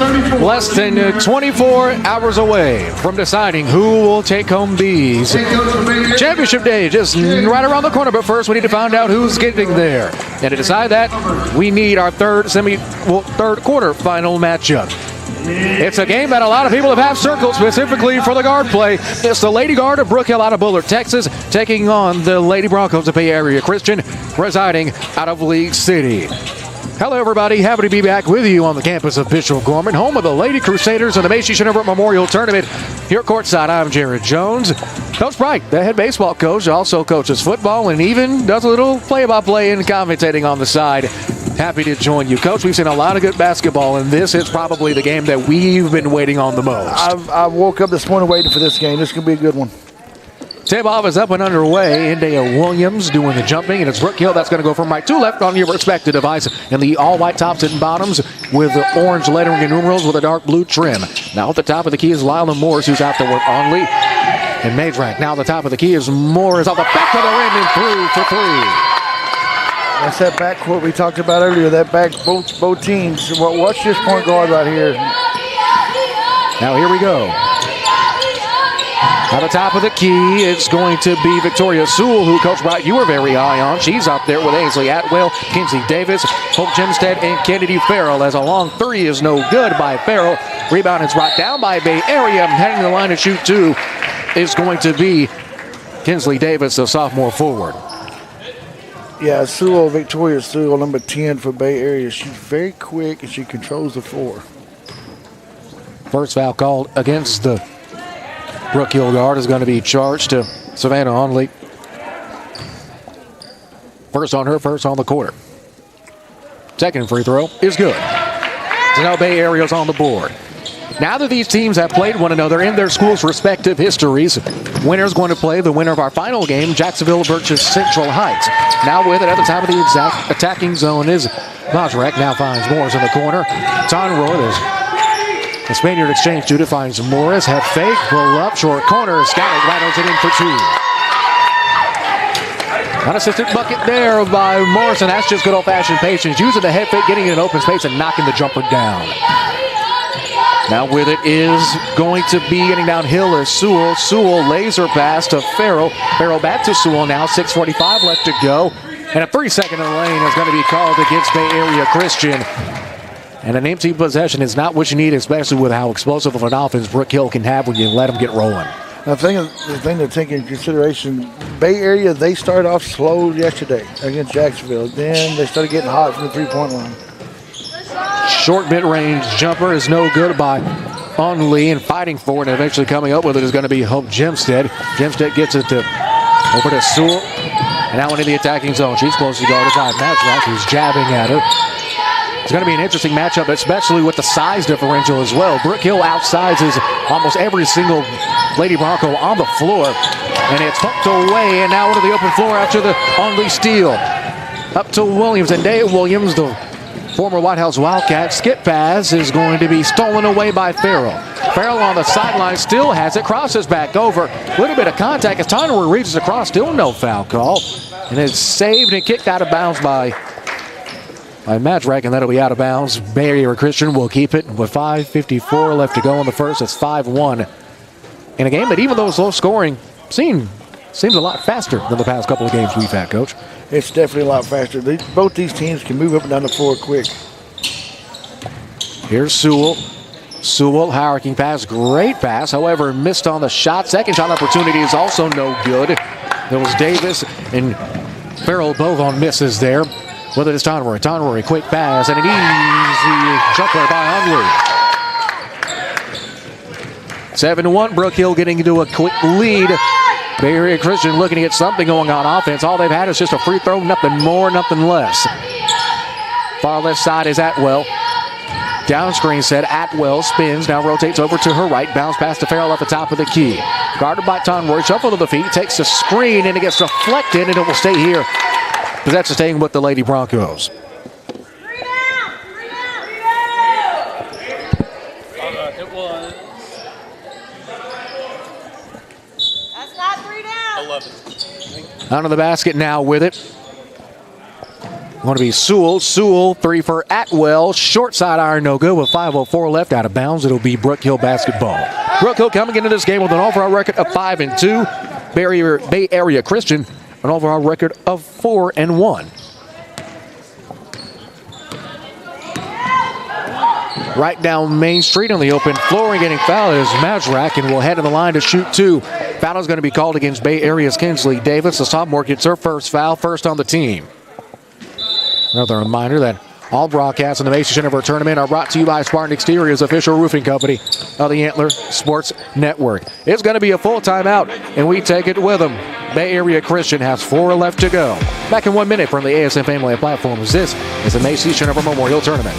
Less than 24 hours away from deciding who will take home these. Championship day just right around the corner, but first we need to find out who's getting there. And to decide that, we need our third quarter final matchup. It's a game that a lot of people have circled specifically for the guard play. It's the Lady Guard of Brook Hill out of Bullard, Texas, taking on the Lady Broncos of Bay Area Christian, residing out of League City. Hello, everybody. Happy to be back with you on the campus of Bishop Gorman, home of the Lady Crusaders and the Macy Memorial Tournament. Here courtside, I'm Jared Jones. Coach Bright, the head baseball coach, also coaches football and even does a little play-by-play and commentating on the side. Happy to join you. Coach, we've seen a lot of good basketball, and this is probably the game that we've been waiting on the most. I woke up this morning waiting for this game. This is going to be a good one. Tip-off is up and underway. Indea Williams doing the jumping, and it's Brook Hill that's going to go from right to left on your respective device in the all-white tops and bottoms with the orange lettering and numerals with a dark blue trim. Now at the top of the key is Lila Morris, who's out there with Onley and Madrak. Now at the top of the key is Morris off the back of the rim and through for three. That's that backcourt we talked about earlier, that back, both teams. Watch this point guard right here. Now here we go. At the top of the key, it's going to be Victoria Sewell, who Coach Bright, you were very high on. She's up there with Ainsley Atwell, Kinsey Davis, Hope Jimstead, and Kennedy Farrell, as a long three is no good by Farrell. Rebound is brought down by Bay Area. Heading to the line to shoot two is going to be Kinsley Davis, the sophomore forward. Yeah, Victoria Sewell, number 10 for Bay Area. She's very quick and she controls the floor. First foul called against the Brook Hill guard is going to be charged to Savannah Onley. First on her, first on the quarter. Second free throw is good. So now Bay Area's on the board. Now that these teams have played one another in their schools' respective histories, winner's going to play the winner of our final game, Jacksonville versus Central Heights. Now with it at the top of the exact attacking zone is Madrak. Now finds Morris in the corner. Conroy, the Spaniard exchange to finds Morris. Head fake, pull up, short corner. Scotty rattles it in for two. Unassisted bucket there by Morrison. That's just good old-fashioned patience. Using the head fake, getting in an open space and knocking the jumper down. Now with it is going to be getting downhill is Sewell. Sewell laser pass to Farrell. Farrell back to Sewell now. 6:45 left to go. And a 3-second in the lane is going to be called against Bay Area Christian. And an empty possession is not what you need, especially with how explosive of an offense Brook Hill can have when you let them get rolling. I think the thing to take into consideration, Bay Area, they started off slow yesterday against Jacksonville. Then they started getting hot from the three-point line. Short mid-range jumper is no good by Onley, and fighting for it and eventually coming up with it is going to be Hope Jimstead. Jimstead gets it over to Sewell. And now into the attacking zone. She's close to guarded by Madrak, who's jabbing at her. It's going to be an interesting matchup, especially with the size differential as well. Brook Hill outsizes almost every single Lady Bronco on the floor. And it's pumped away, and now into the open floor after the Onley steal. Up to Williams, and Dale Williams, the former White House Wildcat. Skip pass is going to be stolen away by Farrell. Farrell on the sideline still has it, crosses back over. A little bit of contact as Tyner reaches across, still no foul call. And it's saved and kicked out of bounds by Madrak, and that'll be out of bounds. Bay Area Christian will keep it with 5:54 left to go in the first. It's 5-1. In a game that, even though it's low scoring, seems a lot faster than the past couple of games we've had, Coach. It's definitely a lot faster. Both these teams can move up and down the floor quick. Here's Sewell. Sewell, high-arcing pass, great pass. However, missed on the shot. Second shot opportunity is also no good. There was Davis and Farrell both on misses there. Whether it's Tonroy. Tonroy, quick pass, and an easy jumper by Onley. 7-1, Brook Hill getting into a quick lead. Bay Area Christian looking to get something going on offense. All they've had is just a free throw, nothing more, nothing less. Far left side is Atwell. Down screen set, Atwell spins, now rotates over to her right, bounce pass to Farrell at the top of the key. Guarded by Tonroy, shuffle to the feet, takes the screen, and it gets deflected, and it will stay here. But that's staying with the Lady Broncos. It was. That's not 3 down. 11. Out of the basket now with it. Going to be Sewell. Sewell, 3 for Atwell. Short side iron, no good with 5:04 left out of bounds. It'll be Brook Hill basketball. Brook Hill coming into this game with an overall record of 5-2. Bay Area Christian, an overall record of 4-1. Right down Main Street on the open floor and getting fouled is Majrak, and will head to the line to shoot 2. Foul is going to be called against Bay Area's Kinsley Davis. The sophomore gets her first foul, first on the team. Another reminder that all broadcasts in the Macy Center tournament are brought to you by Spartan Exteriors, official roofing company of the Antler Sports Network. It's going to be a full timeout, and we take it with them. Bay Area Christian has 4 left to go. Back in 1 minute from the ASM Family Platforms. This is the Macy Center Memorial Tournament.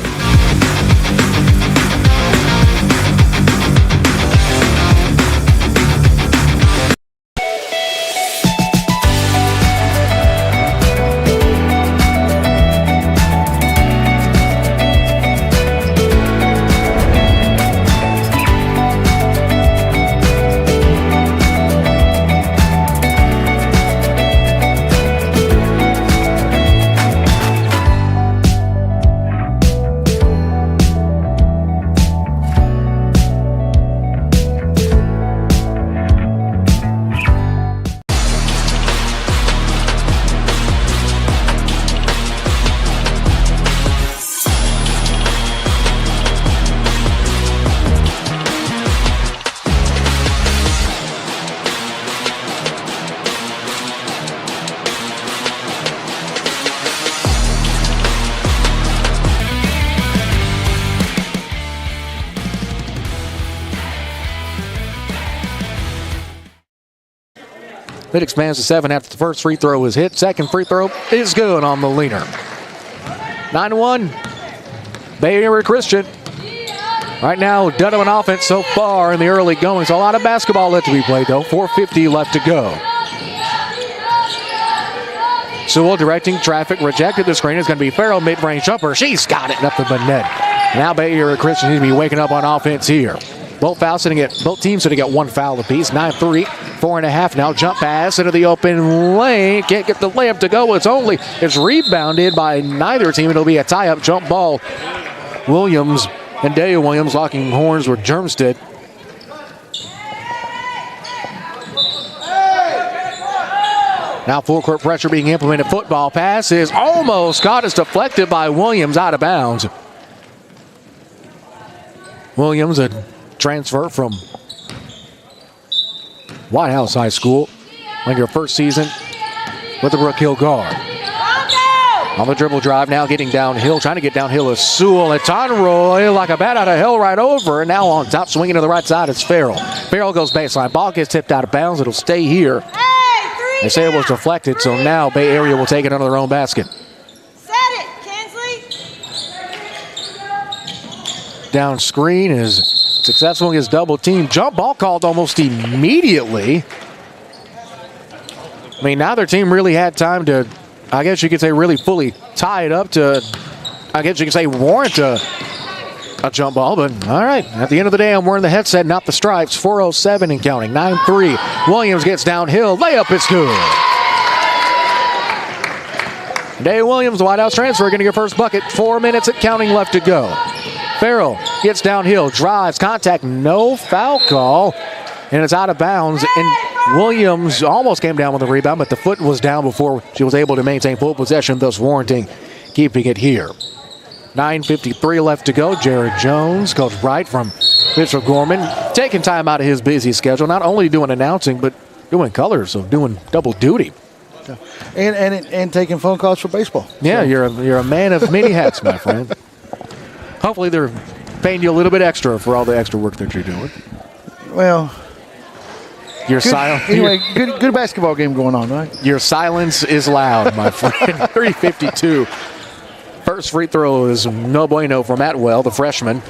It expands to 7 after the first free throw is hit. Second free throw is good on the leaner. 9-1, Bay Area Christian. Right now, done on offense so far in the early going. So a lot of basketball left to be played, though. 4:50 left to go. Sewell directing traffic, rejected the screen. It's going to be Farrell, mid-range jumper. She's got it, nothing but net. Now Bay Area Christian needs to be waking up on offense here. Both teams sitting at 1 foul apiece. 9-3, 4.5 now. Jump pass into the open lane. Can't get the layup to go. It's rebounded by neither team. It'll be a tie-up jump ball. Williams and Dale Williams locking horns with Germstead. Now full court pressure being implemented. Football pass is almost got. It's deflected by Williams, out of bounds. Williams, a transfer from White House High School, like your first season with the Brook Hill guard. On the dribble drive now, getting downhill, trying to get downhill is Sewell. And Conroy like a bat out of hell right over. And now on top, swinging to the right side is Farrell. Farrell goes baseline. Ball gets tipped out of bounds. It'll stay here. They say it was deflected, so now Bay Area will take it under their own basket. Set it, Kinsley. Down screen is successful against double team. Jump ball called almost immediately. I mean, neither team really had time to, I guess you could say, really fully tie it up to, I guess you could say, warrant a jump ball. But all right, at the end of the day, I'm wearing the headset, not the stripes. 4:07 and counting. 9-3. Williams gets downhill. Layup is good. Day Williams, the White House transfer, getting her first bucket. 4 minutes at counting left to go. Farrell gets downhill, drives, contact, no foul call, and it's out of bounds. And Williams almost came down with a rebound, but the foot was down before she was able to maintain full possession, thus warranting keeping it here. 9:53 left to go. Jared Jones, Coach Bright from Mitchell Gorman, taking time out of his busy schedule, not only doing announcing, but doing colors, so doing double duty. And taking phone calls for baseball. Yeah, so. you're a man of many hats, my friend. Hopefully they're paying you a little bit extra for all the extra work that you're doing. Well, your silence. Anyway, good basketball game going on, right? Your silence is loud, my friend. 3:52. First free throw is no bueno from Atwell, the freshman.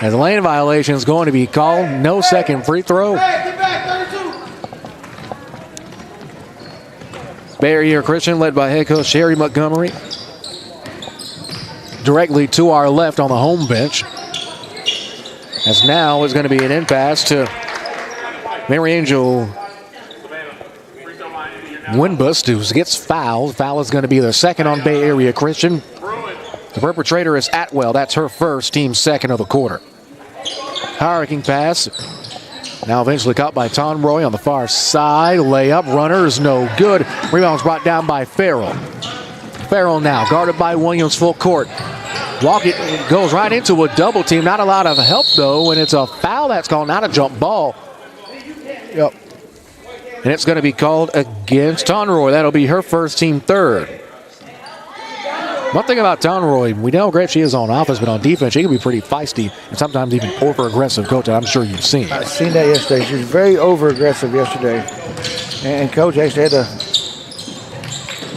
As a lane violation is going to be called, no second free throw. Bay Area Christian, led by head coach Sherry Montgomery. Directly to our left on the home bench. As now is going to be an in pass to Mary Angel Winbus, who gets fouled. Foul is going to be the second on Bay Area Christian. The perpetrator is Atwell. That's her first, team second of the quarter. Hurricane pass. Now eventually caught by Tonroy on the far side. Layup, runner is no good. Rebound's brought down by Farrell. Farrell now guarded by Williams full court. It goes right into a double team. Not a lot of help though, and it's a foul that's called, not a jump ball. Yep. And it's going to be called against Tonroy. That'll be her first, team third. One thing about Tonroy, we know how great she is on offense, but on defense, she can be pretty feisty and sometimes even over-aggressive, Coach. I'm sure you've seen. I've seen that yesterday. She was very over-aggressive yesterday. And Coach actually had to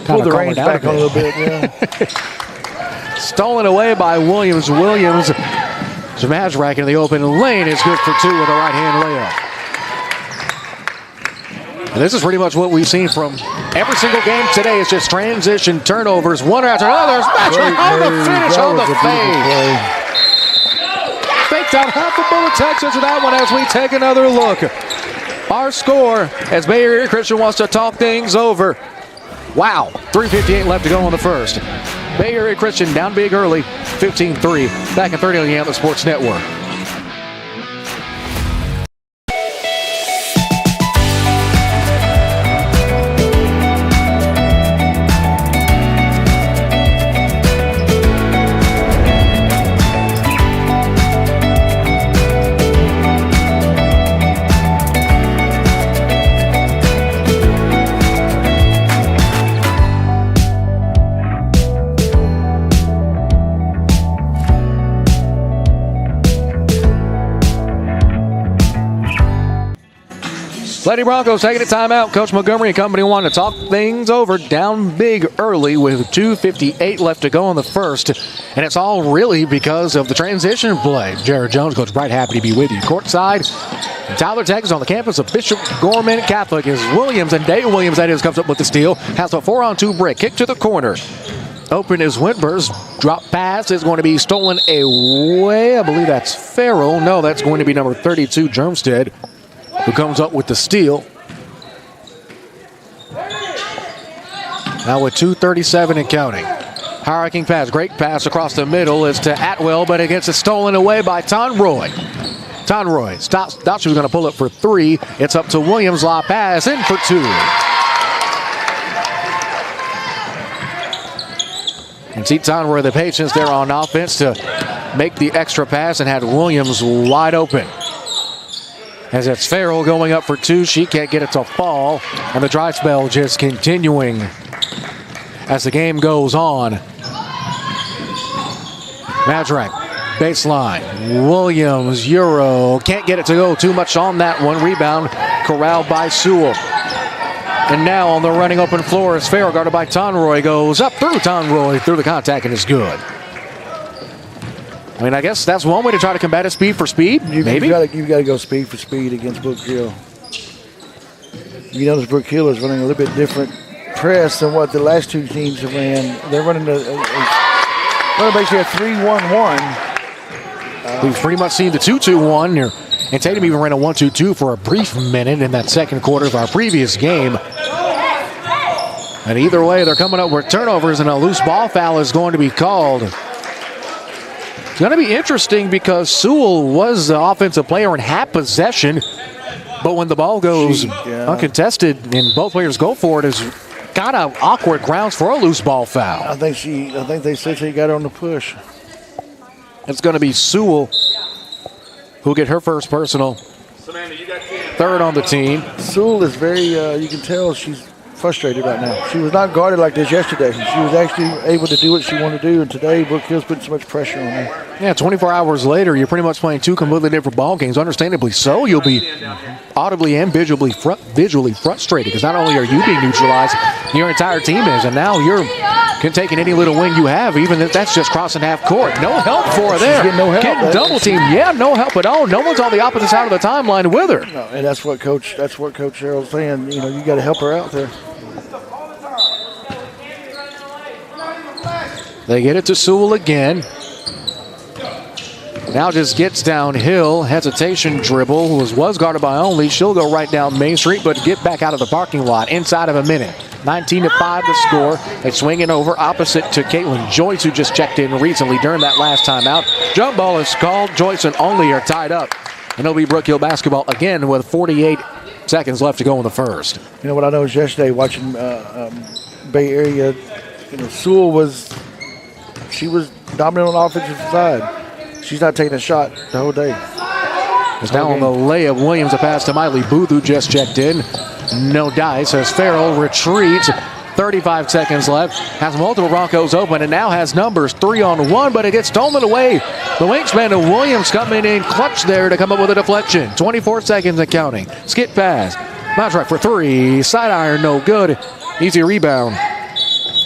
pull the reins back on a little bit. Yeah. Stolen away by Williams. Williams, Zamazrak in the open lane is good for two with a right-hand layup. And this is pretty much what we've seen from every single game today. It's just transition turnovers, one after another. Zamazrak on the finish on the fade. Faked out half a bullet Texas with that one as we take another look. Our score as Bay Area Christian wants to talk things over. Wow, 3:58 left to go in the first. Bay Area Christian down big early, 15-3. Back at 30 on the Antler Sports Network. Lady Broncos taking a timeout. Coach Montgomery and company want to talk things over. Down big early with 2:58 left to go in the first. And it's all really because of the transition play. Jared Jones, Coach Bright, happy to be with you. Courtside, Tyler, Texas on the campus of Bishop Gorman Catholic is Williams. And Dave Williams, that is, comes up with the steal. Has a 4-on-2 break. Kick to the corner. Open is Winters. Drop pass is going to be stolen away. I believe that's Farrell. No, that's going to be number 32, Germstead, who comes up with the steal. Now with 2:37 and counting. Hurricane pass, great pass across the middle is to Atwell, but it gets it stolen away by Tonroy. Tonroy stops, thought she was going to pull it for three. It's up to Williams, lob pass, in for two. And see Tonroy, the patience there on offense to make the extra pass and had Williams wide open. As it's Farrell going up for two. She can't get it to fall. And the dry spell just continuing as the game goes on. Madrak, baseline. Williams, Euro. Can't get it to go too much on that one. Rebound corralled by Sewell. And now on the running open floor is Farrell, guarded by Tonroy. Goes up through Tonroy, through the contact, and is good. I mean, I guess that's one way to try to combat it, speed for speed, maybe? You've got to go speed for speed against Brook Hill. You notice Brook Hill is running a little bit different press than what the last two teams have ran. They're running basically a 3-1-1. We've pretty much seen the 2-2-1 here. And Tatum even ran a 1-2-2 for a brief minute in that second quarter of our previous game. And either way, they're coming up with turnovers, and a loose ball foul is going to be called. It's going to be interesting because Sewell was the offensive player and had possession, but when the ball goes uncontested and both players go for it, it's kind of awkward grounds for a loose ball foul. I think they said she got on the push. It's going to be Sewell who'll get her first personal. Third on the team. Sewell is very, you can tell she's frustrated right now. She was not guarded like this yesterday. She was actually able to do what she wanted to do, and today Brook Hill's putting so much pressure on her. Yeah, 24 hours later, you're pretty much playing two completely different ball games. Understandably so, you'll be audibly and visually frustrated because not only are you being neutralized, your entire team is, and now you're taking any little win you have, even if that's just crossing half court. No help for her there. Getting no help. Getting double team. Yeah, no help at all. No one's on the opposite side of the timeline with her. No, and that's what Coach Sherrill's saying. You know, you got to help her out there. They get it to Sewell again. Now just gets downhill. Hesitation dribble. Was guarded by Only. She'll go right down Main Street, but get back out of the parking lot inside of a minute. 19-5 the score. They swing it over opposite to Caitlin Joyce, who just checked in recently during that last timeout. Jump ball is called. Joyce and Only are tied up. And it'll be Brook Hill basketball again with 48 seconds left to go in the first. You know what I noticed yesterday watching Bay Area, Sewell was dominant on the offensive side. She's not taking a shot the whole day. It's now on the layup. Williams, a pass to Miley Booth, who just checked in. No dice as Farrell retreats. 35 seconds left. Has multiple Broncos open and now has numbers 3-on-1, but it gets stolen away. The wingspan of Williams coming in clutch there to come up with a deflection. 24 seconds and counting. Skip pass. Bounce right for three. Side iron, no good. Easy rebound.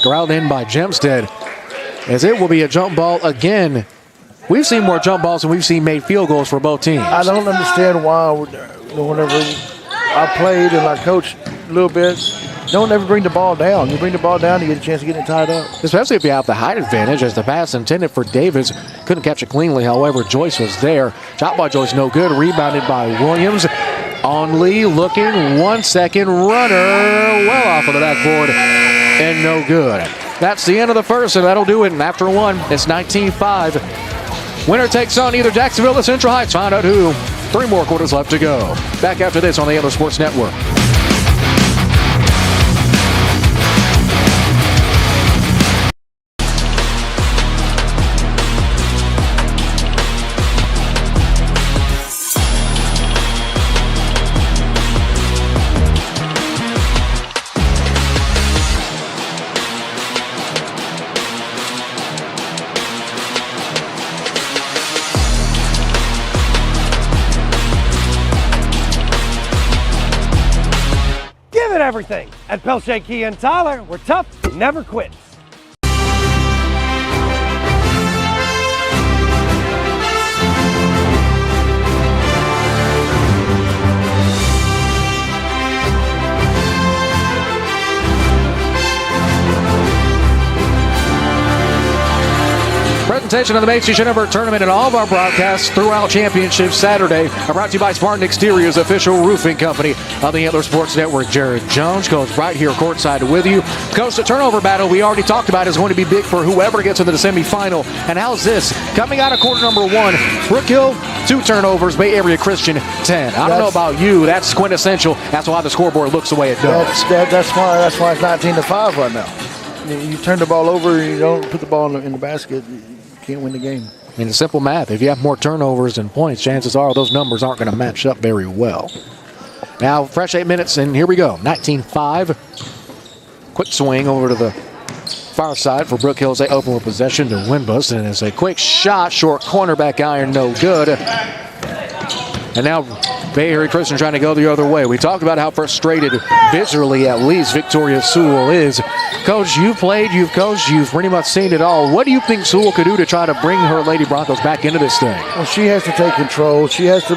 Corralled in by Gemstead. As it will be a jump ball again. We've seen more jump balls than we've seen made field goals for both teams. I don't understand why whenever I played and I coached a little bit, don't ever bring the ball down. You bring the ball down, you get a chance to get it tied up. Especially if you have the height advantage, as the pass intended for Davis. Couldn't catch it cleanly, however, Joyce was there. Shot by Joyce, no good. Rebounded by Williams. Only looking, 1 second runner. Well off of the backboard and no good. That's the end of the first, and that'll do it. And after one, it's 19-5. Winner takes on either Jacksonville or Central Heights. Find out who. 3 more quarters left to go. Back after this on the Antler Sports Network. Everything. At Pelche Key and Tyler, we're tough, never quits. Presentation of the Macy Chen Tournament and all of our broadcasts throughout Championship Saturday are brought to you by Spartan Exteriors, official roofing company of the Antler Sports Network. Jared Jones goes right here courtside with you. Coach, the turnover battle we already talked about is going to be big for whoever gets into the semifinal. And how's this? Coming out of quarter number 1, Brook Hill, 2 turnovers, Bay Area Christian, 10. I don't know about you. That's quintessential. That's why the scoreboard looks the way it does. That's why it's 19-5 right now. You turn the ball over and you don't put the ball in the basket, you can't win the game. In the simple math, if you have more turnovers than points, chances are those numbers aren't going to match up very well. Now, fresh 8 minutes, and here we go. 19-5. Quick swing over to the far side for Brook Hill as they open with possession to Winbus. And it's a quick shot, short cornerback iron, no good. And now Bay Area Christian trying to go the other way. We talked about how frustrated, visually at least, Victoria Sewell is. Coach, you've played, you've coached, you've pretty much seen it all. What do you think Sewell could do to try to bring her Lady Broncos back into this thing? Well, she has to take control. She has to.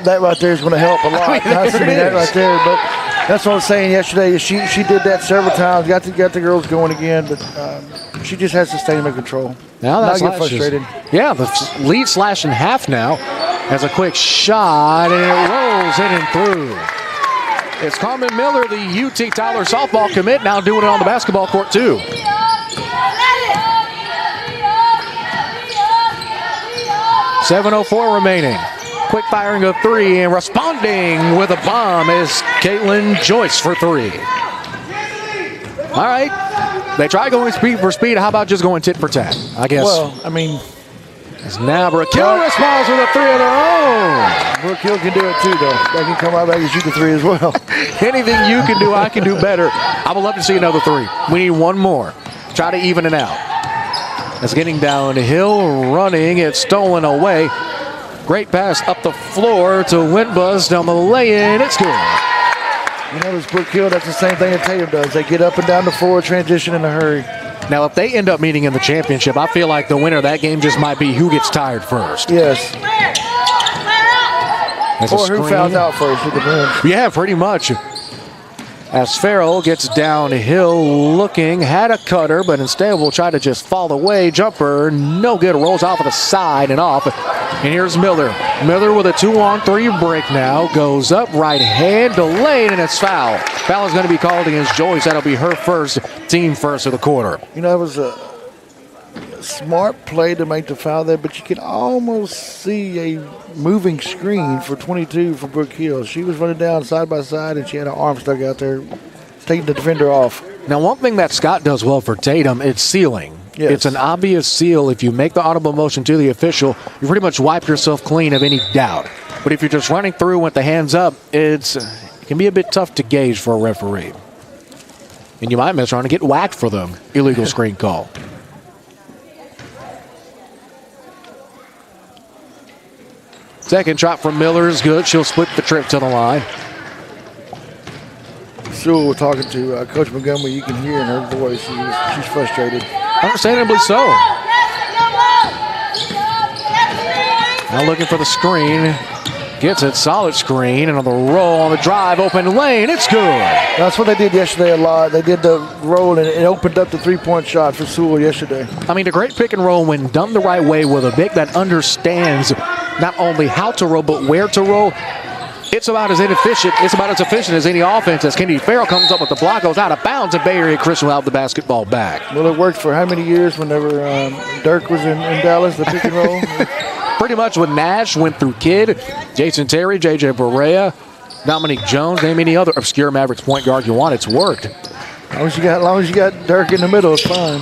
That right there is going to help a lot. That right there, but that's what I was saying yesterday. She did that several times. Got the girls going again, but she just has to stay under control. Now that's not get frustrated. Yeah, the lead slash in half now. Has a quick shot, and it rolls in and through. It's Carmen Miller, the UT Tyler softball commit, now doing it on the basketball court too. 7:04 remaining. Quick firing of 3, and responding with a bomb is Caitlin Joyce for 3. All right, they try going speed for speed. How about just going tit for tat? I guess. Well, I mean. As now Brook Hill responds with a 3 of their own. Brook Hill can do it too, though. They can come out back and shoot the 3 as well. Anything you can do, I can do better. I would love to see another 3. We need one more. Try to even it out. It's getting downhill, running. It's stolen away. Great pass up the floor to Winbus down the lay-in. It's good. You notice Brook Hill, that's the same thing that Tatum does. They get up and down the floor, transition in a hurry. Now, if they end up meeting in the championship, I feel like the winner of that game just might be who gets tired first. Yes. Or who fouls out first with the bench. Yeah, pretty much. as Farrell gets downhill looking, had a cutter, but instead will try to just fall away. Jumper, no good, rolls off of the side and off. And here's Miller. Miller with a 2-on-3 break now, goes up, right hand, delayed, and it's foul. Foul is going to be called against Joyce. That'll be her first, team first of the quarter. You know, it was a smart play to make the foul there, but you can almost see a moving screen for 22 for Brook Hill. She was running down side by side, and she had her arm stuck out there, taking the defender off. Now, one thing that Scott does well for Tatum, it's sealing. Yes. It's an obvious seal. If you make the audible motion to the official, you pretty much wipe yourself clean of any doubt. But if you're just running through with the hands up, it can be a bit tough to gauge for a referee. And you might miss trying to get whacked for the illegal screen call. Second shot from Miller is good. She'll split the trip to the line. Sewell was talking to Coach Montgomery. You can hear in her voice she's frustrated. Understandably so. Now looking for the screen. Gets it, solid screen, and on the roll, on the drive, open lane, it's good. That's what they did yesterday a lot. They did the roll, and it opened up the three-point shot for Sewell yesterday. I mean, a great pick and roll when done the right way with a big that understands not only how to roll, but where to roll. It's about as efficient as any offense as Kennedy Farrell comes up with the block, goes out of bounds, and Bay Area Christian will have the basketball back. Well, it worked for how many years whenever Dirk was in Dallas, the pick and roll? Pretty much with Nash, went through Kidd, Jason Terry, J.J. Barea, Dominique Jones, name any other obscure Mavericks point guard you want, it's worked. As long as you got Dirk in the middle, it's fine.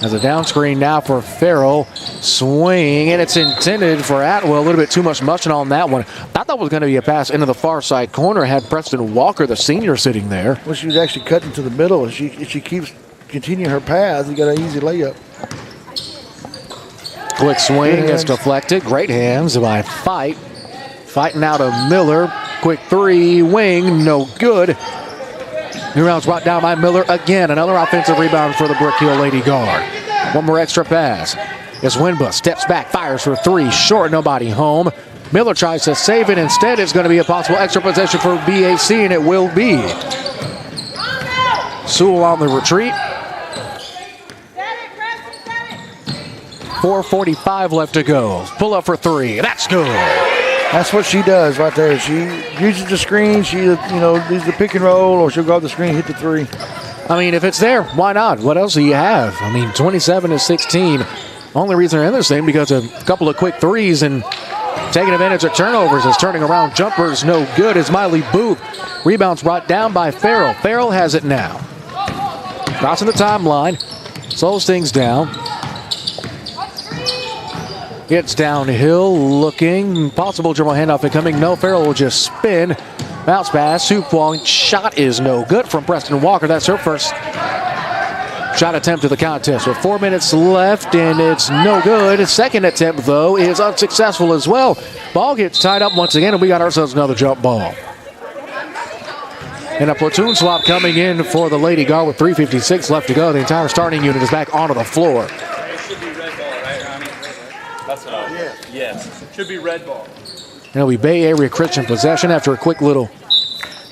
As a down screen now for Farrell, swing, and it's intended for Atwell. A little bit too much motion on that one. I thought it was going to be a pass into the far side corner, had Preston Walker, the senior, sitting there. Well, she was actually cutting to the middle. If she keeps continuing her path, you got an easy layup. Quick swing, gets deflected. Great hands by Fight. Fighting out of Miller. Quick three, wing, no good. Rebound's brought down by Miller again. Another offensive rebound for the Brook Hill Lady Guard. One more extra pass. As Winba steps back, fires for three, short, nobody home. Miller tries to save it. Instead, it's going to be a possible extra possession for BAC, and it will be. Sewell on the retreat. 4:45 left to go. Pull up for three. That's good. That's what she does right there. She uses the screen. She, does the pick and roll, or she'll go up the screen and hit the three. I mean, if it's there, why not? What else do you have? I mean, 27-16. Only reason they're in this thing because a couple of quick threes and taking advantage of turnovers is turning around. Jumpers no good as Miley Booth. Rebounds brought down by Farrell. Farrell has it now. Crossing the timeline. Slows things down. Gets downhill, looking. Possible dribble handoff incoming. No, Farrell will just spin. Bounce pass, 2-point shot is no good from Preston Walker. That's her first shot attempt of the contest. With 4 minutes left, and it's no good. Second attempt, though, is unsuccessful as well. Ball gets tied up once again, and we got ourselves another jump ball. And a platoon swap coming in for the Lady Guard with 3:56 left to go. The entire starting unit is back onto the floor. Yes. Should be red ball. It'll be Bay Area Christian possession after a quick little.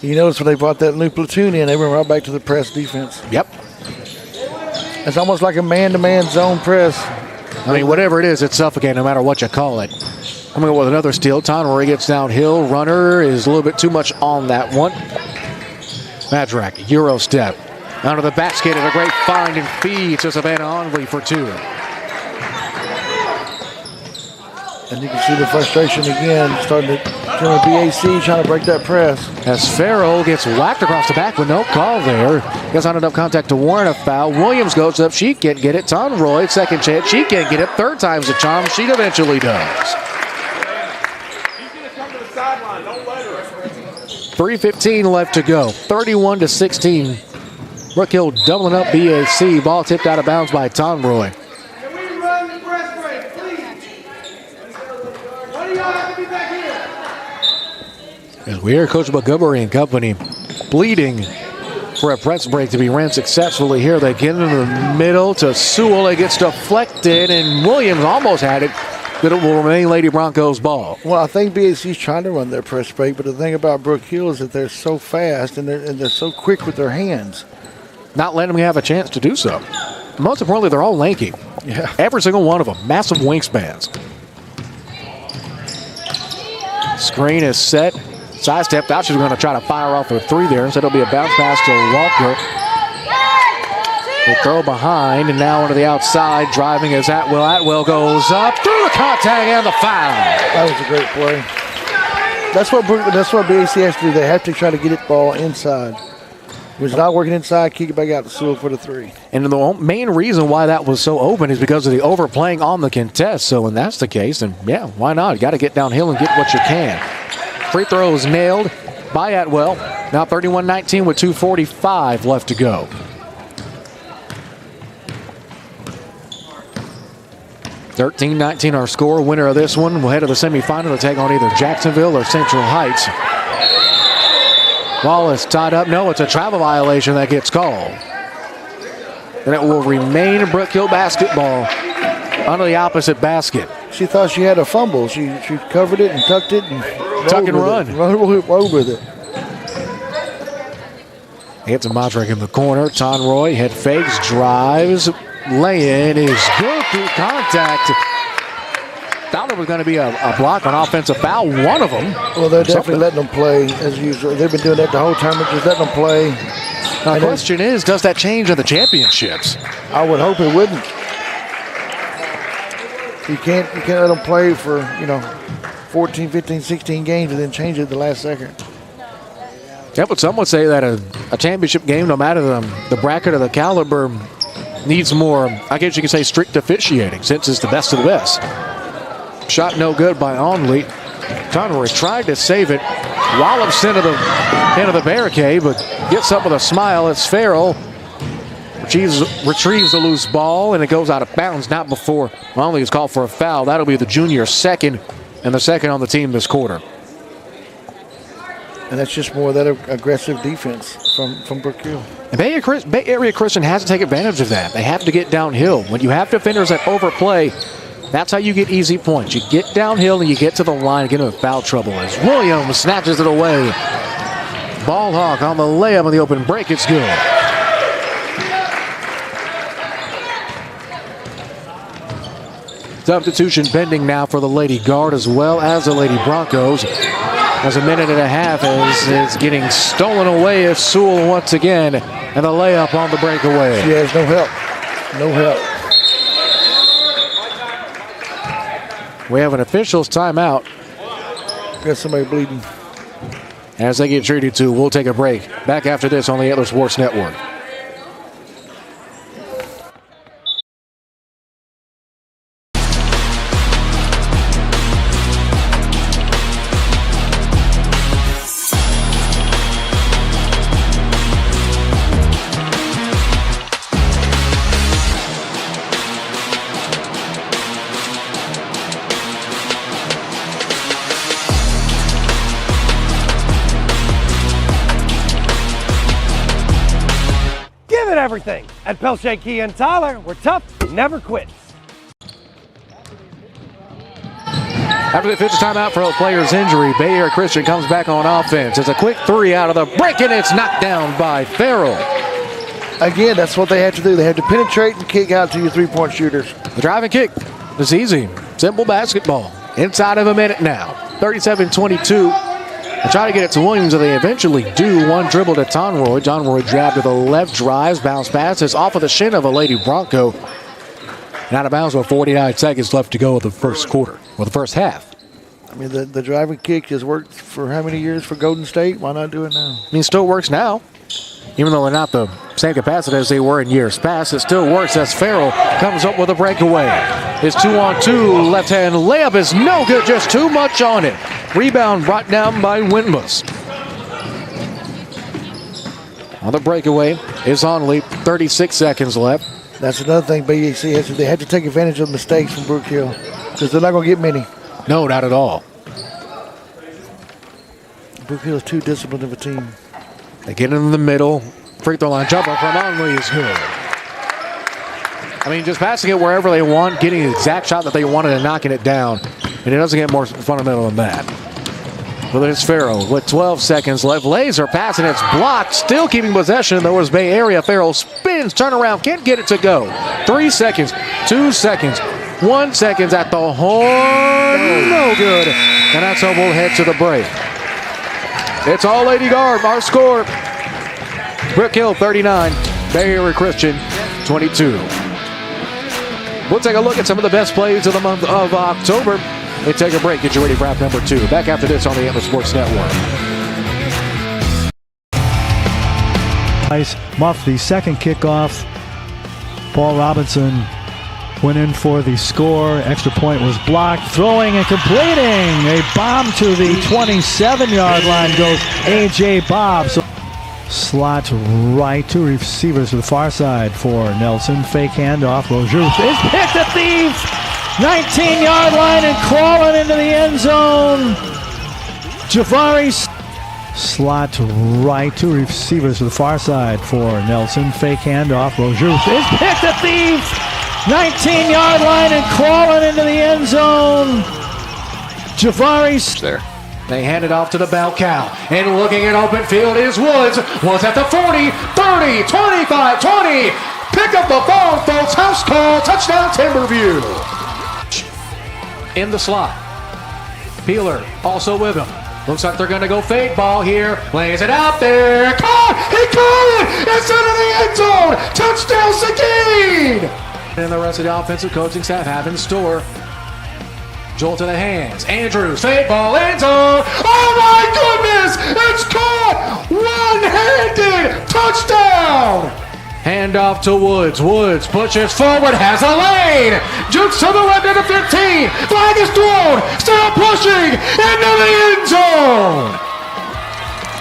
You notice when they brought that new platoon in, they went right back to the press defense. Yep. It's almost like a man-to-man zone press. I mean, whatever it is, it's suffocating no matter what you call it. I'm going to go with another steal. Tonroy gets downhill. Runner is a little bit too much on that one. Madrak, Euro step. Under the basket and a great find and feed to Savannah Onley for two. And you can see the frustration again, starting to turn the BAC, trying to break that press. As Farrell gets whacked across the back with no call there. Gets on enough contact to warrant a foul. Williams goes up. She can't get it. Tonroy, second chance. She can't get it. Third time's a charm. She eventually does. 3:15 left to go. 31-16. Brook Hill doubling up BAC. Ball tipped out of bounds by Tonroy. As we hear Coach Montgomery and company bleeding for a press break to be ran successfully here. They get into the middle to Sewell. It gets deflected, and Williams almost had it. that it will remain Lady Broncos ball. Well, I think BAC's trying to run their press break, but the thing about Brook Hill is that they're so fast and they're so quick with their hands. Not letting them have a chance to do so. Most importantly, they're all lanky. Yeah. Every single one of them. Massive wingspans. Screen is set. Sidestepped out. She's going to try to fire off a three there. So it'll be a bounce pass to Walker. They throw behind, and now into the outside. Driving is Atwell. Atwell goes up through the contact and the foul. That was a great play. That's what BAC has to do. They have to try to get it ball inside. If it's not working inside, kick it back out to Sewell for the three. And the main reason why that was so open is because of the overplaying on the contest. So when that's the case, then yeah, why not? You got to get downhill and get what you can. Free throw is nailed by Atwell. Now 31-19 with 2:45 left to go. (13-19) our score. Winner of this one will head to the semifinal to take on either Jacksonville or Central Heights. Ball is tied up. No, it's a travel violation that gets called. And it will remain Brook Hill basketball under the opposite basket. She thought she had a fumble. She covered it and tucked it and tuck and run. Rolled with it. Hits a Modric in the corner. Tonroy head fakes, drives, lay-in is good through contact. Thought there was going to be a block on offensive foul. One of them. Well, they're definitely letting them play as usual. They've been doing that the whole tournament, just letting them play. Now, the question is, does that change in the championships? I would hope it wouldn't. You can't let them play for 14, 15, 16 games and then change it at the last second. Yeah, but some would say that a championship game, no matter the bracket or the caliber, needs more, I guess you could say, strict officiating since it's the best of the best. Shot no good by Onley. Conroy tried to save it. Wallops into the barricade, but gets up with a smile. It's Farrell. Retrieves the loose ball, and it goes out of bounds. Not before Onley is called for a foul. That'll be the junior second, and the second on the team this quarter. And that's just more of that aggressive defense from Brook Hill. And Bay Area Christian has to take advantage of that. They have to get downhill. When you have defenders that overplay, that's how you get easy points. You get downhill and you get to the line and get into foul trouble as Williams snatches it away. Ball hawk on the layup on the open break. It's good. Substitution pending now for the Lady Guard as well as the Lady Broncos. As a minute and a half is getting stolen away as Sewell once again. And the layup on the breakaway. She has no help. No help. We have an official's timeout. Got somebody bleeding. As they get treated to, we'll take a break. Back after this on the Antler Sports Network. Everything. At Pelche Kia and Tyler, we're tough, never quits. After the official timeout for a player's injury, Bay Area Christian comes back on offense. It's a quick three out of the break, and it's knocked down by Farrell. Again, that's what they have to do. They have to penetrate and kick out to your three-point shooters. The drive and kick is easy. Simple basketball. Inside of a minute now. 37-22. They try to get it to Williams, and they eventually do. One dribble to Tonroy. Tonroy jab to the left, drives, bounce passes off of the shin of a Lady Bronco. And out of bounds with 49 seconds left to go in the first quarter, or the first half. I mean, the driving kick has worked for how many years for Golden State? Why not do it now? I mean, it still works now. Even though they're not the same capacity as they were in years past, it still works as Farrell comes up with a breakaway. His 2-on-2 left-hand layup is no good, just too much on it. Rebound brought down by Winmus. On the breakaway is Onley, 36 seconds left. That's another thing BAC has to. They have to take advantage of mistakes from Brook Hill because they're not going to get many. No, not at all. Brook Hill is too disciplined of a team. They get in the middle. Free throw line jumper from Onley is good. I mean, just passing it wherever they want, getting the exact shot that they wanted and knocking it down. And it doesn't get more fundamental than that. But there's Farrell with 12 seconds left. Laser passing, it's blocked, still keeping possession. There was Bay Area. Farrell spins, turn around, can't get it to go. 3 seconds, 2 seconds, 1 second at the horn. No good. And that's how we'll head to the break. It's all Lady Guard. Our score, Brook Hill 39, Bay Area Christian 22. We'll take a look at some of the best plays of the month of October. They take a break. Get you ready for half number 2. Back after this on the Antler Sports Network. Nice muff the second kickoff. Paul Robinson went in for the score. Extra point was blocked. Throwing and completing. A bomb to the 27-yard line goes A.J. Bob. So slot right, 2 receivers to the far side for Nelson. Fake handoff. Rozier is picked at the 19-yard line and crawling into the end zone. Javari slot right, 2 receivers to the far side for Nelson. Fake handoff. Rozier is picked at the 19-yard line and crawling into the end zone. Javari there. They hand it off to the bell cow. And looking at open field is Woods. Woods at the 40, 30, 25, 20. Pick up the phone, folks. House call. Touchdown, Timberview. In the slot. Peeler also with him. Looks like they're going to go fade ball here. Lays it out there. Caught! He caught it! It's into the end zone! Touchdown, Seguin! And the rest of the offensive coaching staff have in store. Joel to the hands. Andrews, fade ball, end zone. Oh my goodness! It's caught! One-handed! Touchdown! Handoff to Woods. Woods pushes forward, has a lane. Jukes to the left at the 15. Flag is thrown. Still pushing into the end zone.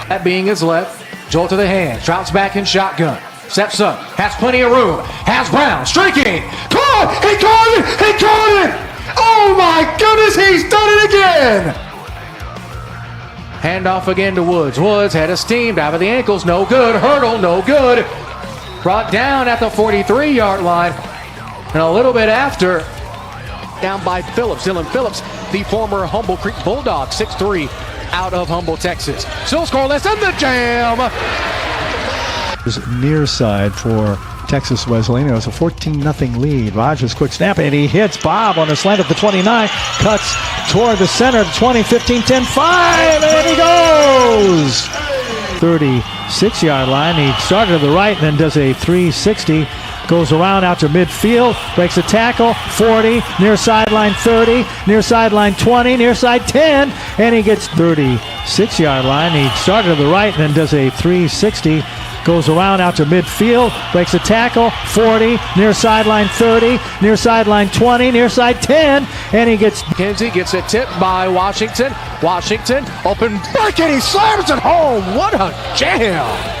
That being his left. Joel to the hands. Drops back in shotgun. Steps up. Has plenty of room. Has Brown streaking. Caught! He caught it! He caught it! Oh my goodness! He's done it again! Handoff again to Woods. Woods had a steam. Dive of the ankles. No good. Hurdle. No good. Brought down at the 43-yard line. And a little bit after, down by Phillips, Dylan Phillips, the former Humble Creek Bulldog, 6'3", out of Humble, Texas. Still scoreless in the jam. Near side for Texas Wesleyan. It was a 14-0 lead. Rogers quick snap, and he hits Bob on a slant at the 29. Cuts toward the center, 20, 15, 10, 5, and he goes! 36-yard line. He started to the right and then does a 360. Goes around out to midfield. Breaks a tackle. 40. Near sideline 30. Near sideline 20. Near side 10. And he gets 36-yard line. He started to the right and then does a 360. Goes around out to midfield. Breaks a tackle. 40. Near sideline 30. Near sideline 20. Near side 10. And he gets... McKenzie gets it tipped by Washington. Washington, open bucket. He slams it home. What a jam.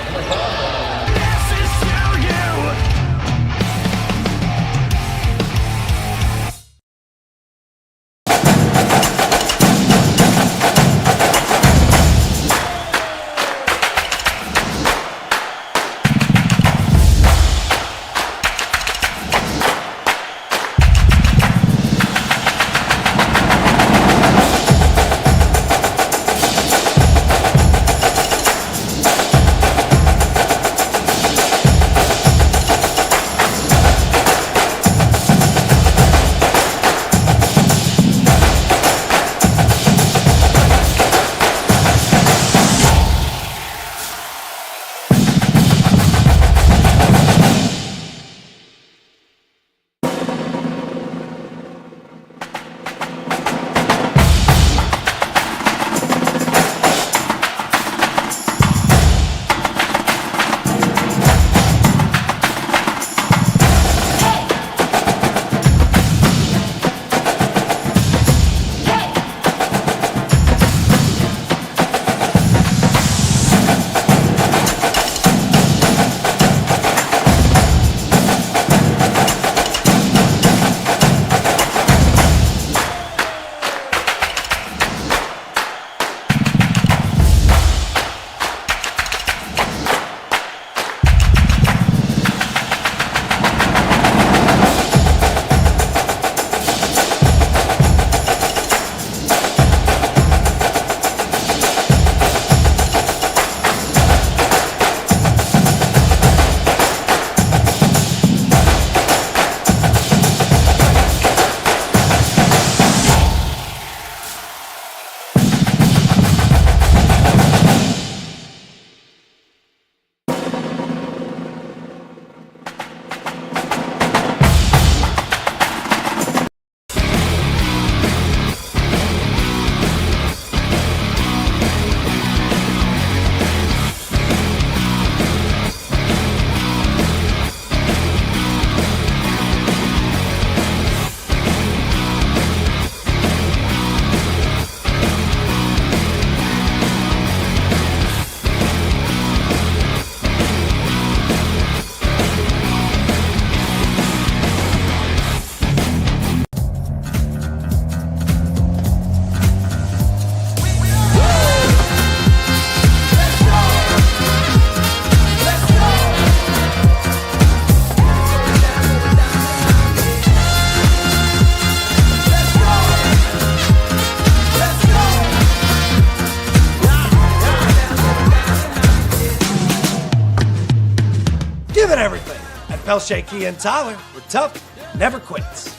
Pell Shaky and Tyler, we're tough, never quits.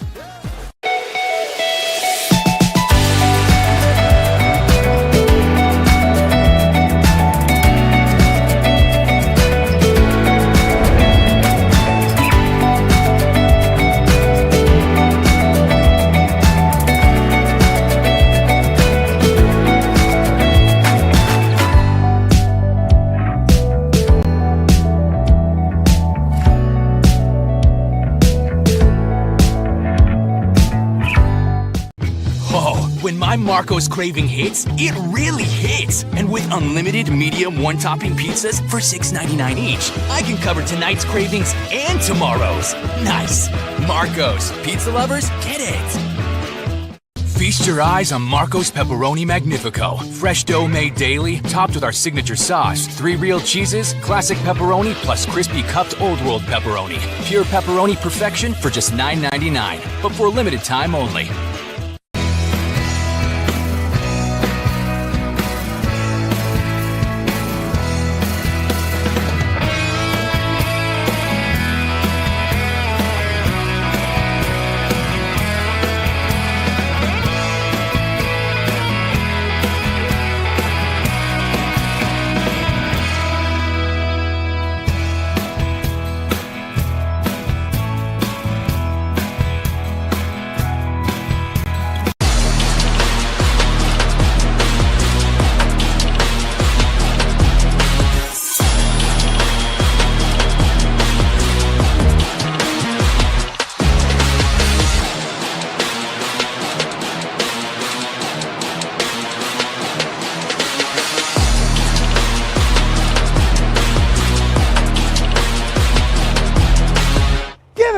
When my Marco's craving hits, it really hits. And with unlimited medium one-topping pizzas for $6.99 each, I can cover tonight's cravings and tomorrow's. Nice. Marco's. Pizza lovers, get it. Feast your eyes on Marco's Pepperoni Magnifico. Fresh dough made daily, topped with our signature sauce, 3 real cheeses, classic pepperoni, plus crispy cupped Old World pepperoni. Pure pepperoni perfection for just $9.99, but for a limited time only.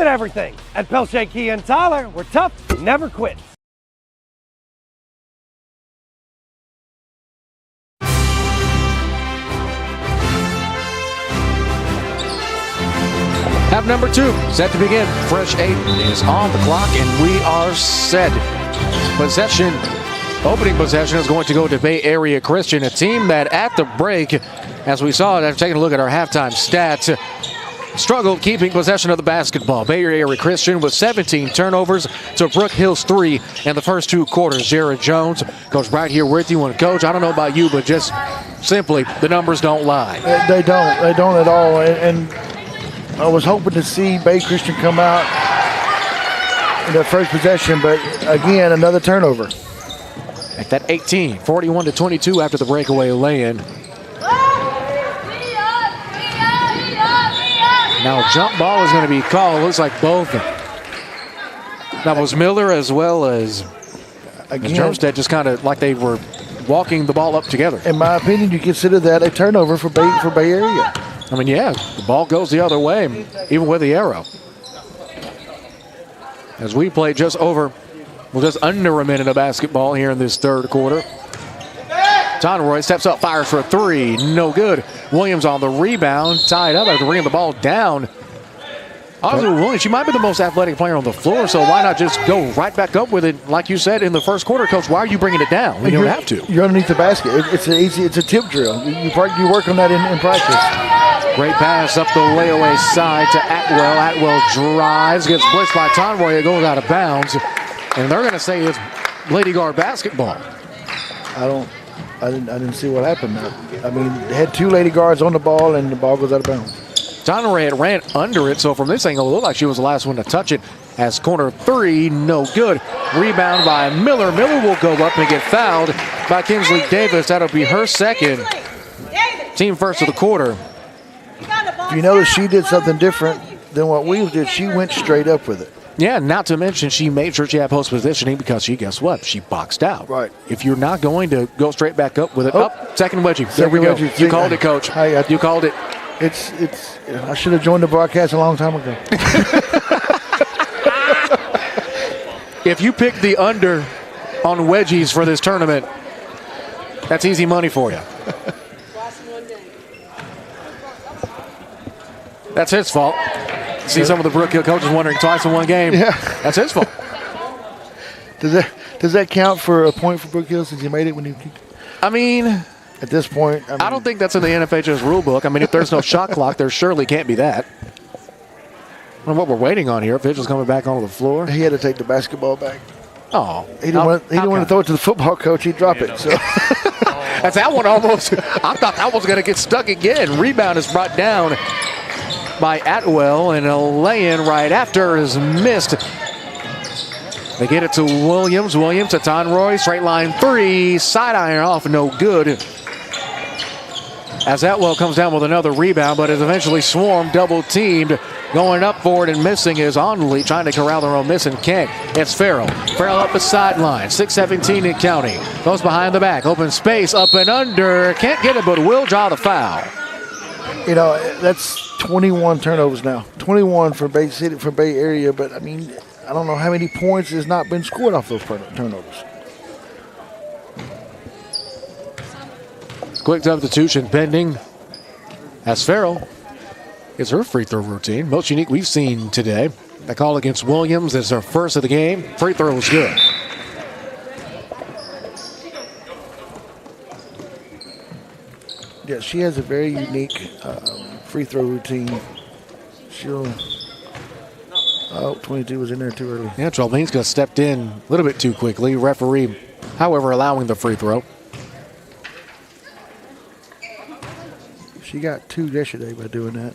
Everything. At Pell Shaky and Tyler, we're tough, never quits. Half number 2 set to begin. Fresh 8 is on the clock, and we are set. Opening possession is going to go to Bay Area Christian, a team that at the break, as we saw after taking a look at our halftime stats, struggled keeping possession of the basketball. Bay Area Christian with 17 turnovers to Brook Hills 3 in the first 2 quarters. Jared Jones, Coach, right here with you. And Coach, I don't know about you, but just simply the numbers don't lie. They don't at all. And I was hoping to see Bay Christian come out in their first possession, but again, another turnover. At that 18, 41-22 after the breakaway lay-in. Now jump ball is going to be called. Looks like both. That was Miller as well as Jermstead, just kind of like they were walking the ball up together. In my opinion, you consider that a turnover for Bay Area. I mean, yeah, the ball goes the other way, even with the arrow. As we play just under a minute of basketball here in this third quarter. Conroy steps up, fires for a 3. No good. Williams on the rebound, tied up after bringing the ball down. Honestly, Williams, she might be the most athletic player on the floor, so why not just go right back up with it? Like you said in the first quarter, Coach, why are you bringing it down when you don't have to? You're underneath the basket. It's a tip drill. You work on that in practice. Great pass up the layaway side to Atwell. Atwell drives, gets blitzed by Conroy. It goes out of bounds, and they're going to say it's Lady Guard basketball. I didn't see what happened there. I mean, they had 2 Lady Guards on the ball, and the ball goes out of bounds. Conroy ran under it, so from this angle, it looked like she was the last one to touch it. As corner 3, no good. Rebound by Miller. Miller will go up and get fouled by Kinsley Davis. That'll be her second. Team first of the quarter. You notice she did something different than what we did. She went straight up with it. Yeah, not to mention she made sure she had post positioning because guess what? She boxed out. Right. If you're not going to go straight back up with it, second wedgie. There we go. You called it, Coach. You called it. I should have joined the broadcast a long time ago. If you pick the under on wedgies for this tournament, that's easy money for you. That's his fault. See some of the Brook Hill coaches wondering twice in one game. Yeah. That's his fault. Does that count for a point for Brook Hill since you made it when you kicked? I mean, at this point, I don't think that's in the NFHS rule book. I mean, if there's no shot clock, there surely can't be that. I don't know what we're waiting on here. Officials coming back onto the floor. He had to take the basketball back. Oh. He didn't want to throw it to the football coach. He'd drop it. So. That's that one almost. I thought that was going to get stuck again. Rebound is brought down by Atwell, and a lay-in right after is missed. They get it to Williams. Williams to Tonroy. Straight line three. Side iron off. No good. As Atwell comes down with another rebound, but is eventually swarmed, double-teamed. Going up for it and missing is Onley, trying to corral their own miss and can't. It's Farrell. Farrell up the sideline. 6:17 in counting. Goes behind the back. Open space. Up and under. Can't get it, but will draw the foul. You know, that's 21 turnovers now. 21 for Bay City, for Bay Area, but I mean, I don't know how many points has not been scored off those turnovers. Quick substitution pending as Farrell is her free throw routine. Most unique we've seen today. The call against Williams is her first of the game. Free throw is good. Yeah, she has a very unique free throw routine. She'll. Oh, 22 was in there too early. Yeah, Trelvinska stepped in a little bit too quickly. Referee, however, allowing the free throw. She got 2 yesterday by doing that.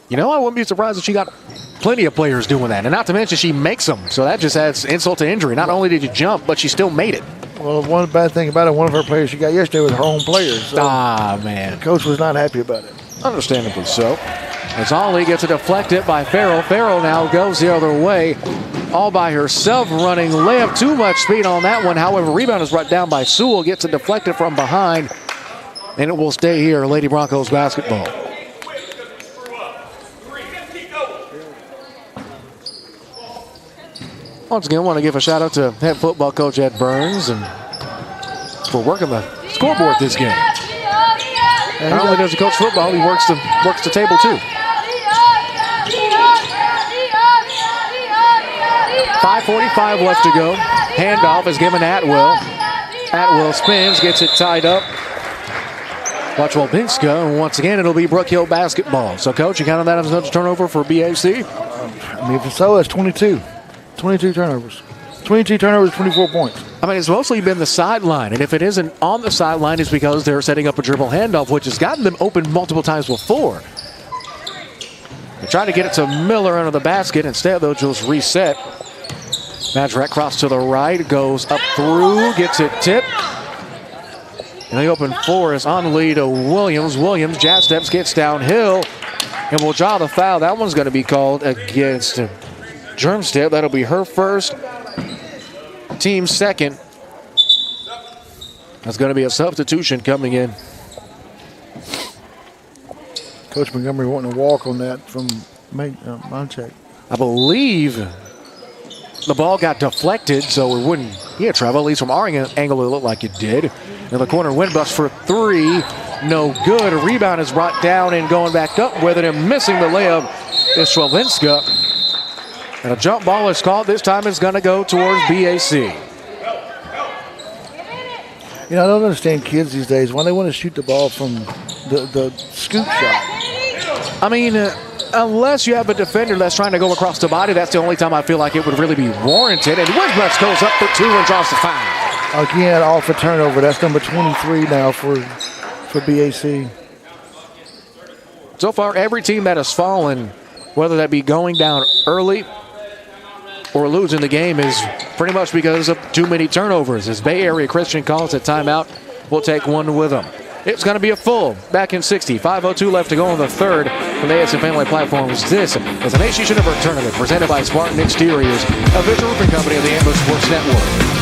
You know, I wouldn't be surprised if she got plenty of players doing that. And not to mention she makes them. So that just adds insult to injury. Not only did you jump, but she still made it. Well, one bad thing about it, one of her players she got yesterday was her own player. So man. The coach was not happy about it. Understandably so. As Ollie gets it deflected by Farrell. Farrell now goes the other way. All by herself running layup. Too much speed on that one. However, rebound is brought down by Sewell. Gets it deflected from behind. And it will stay here, Lady Broncos basketball. Once again, I want to give a shout out to head football coach Ed Burns and for working the scoreboard this game. Not only does he coach football, he works the table too. 5:45 left to go. Handoff is given to Atwell. Atwell spins, gets it tied up. Watch Walbinska, and once again, it'll be Brook Hill basketball. So, Coach, you count on that as another turnover for BAC? I mean, if it's so, that's 22. 22 turnovers. 22 turnovers, 24 points. I mean, it's mostly been the sideline, and if it isn't on the sideline, it's because they're setting up a dribble handoff, which has gotten them open multiple times before. They try to get it to Miller under the basket. Instead, they'll just reset. Madrak cross to the right, goes up through, gets it tipped. And the open floor is on lead to Williams. Williams, jab steps, gets downhill, and will draw the foul. That one's going to be called against Germstead. That'll be her first, team second. That's going to be a substitution coming in. Coach Montgomery wanting to walk on that from Monchek. I believe the ball got deflected, so it wouldn't be a travel. At least from our angle, it looked like it did. In the corner, wind bust for 3. No good. A rebound is brought down and going back up with it, and missing the layup is Trelvinska. And a jump ball is called. This time it's going to go towards BAC. You know, I don't understand kids these days why they want to shoot the ball from the scoop shot. I mean, unless you have a defender that's trying to go across the body, that's the only time I feel like it would really be warranted. And Windbust goes up for 2 and draws the foul. Again, off a turnover. That's number 23 now for BAC. So far, every team that has fallen, whether that be going down early or losing the game, is pretty much because of too many turnovers. As Bay Area Christian calls a timeout, we'll take one with them. It's going to be a full back in 60. 5:02 left to go in the third from the ASM Family Platforms. This is an Nation Universe Tournament presented by Spartan Exteriors, a visual roofing company of the Ambush Sports Network.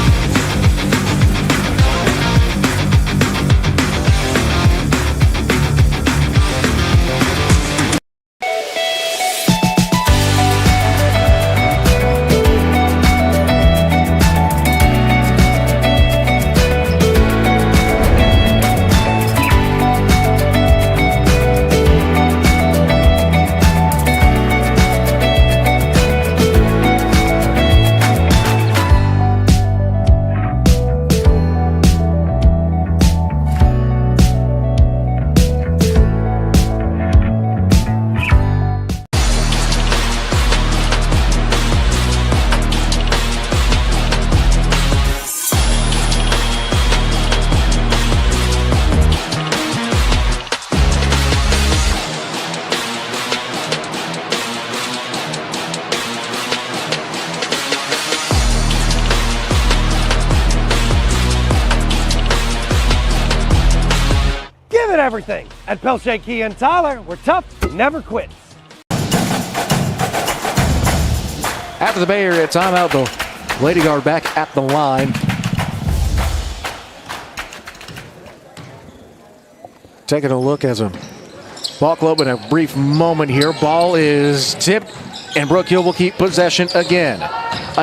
everything. At Pelche Key and Tyler, we're tough, never quits. After the Bay Area timeout, the Lady Guard back at the line. Taking a look as a ball club in a brief moment here. Ball is tipped, and Brook Hill will keep possession again.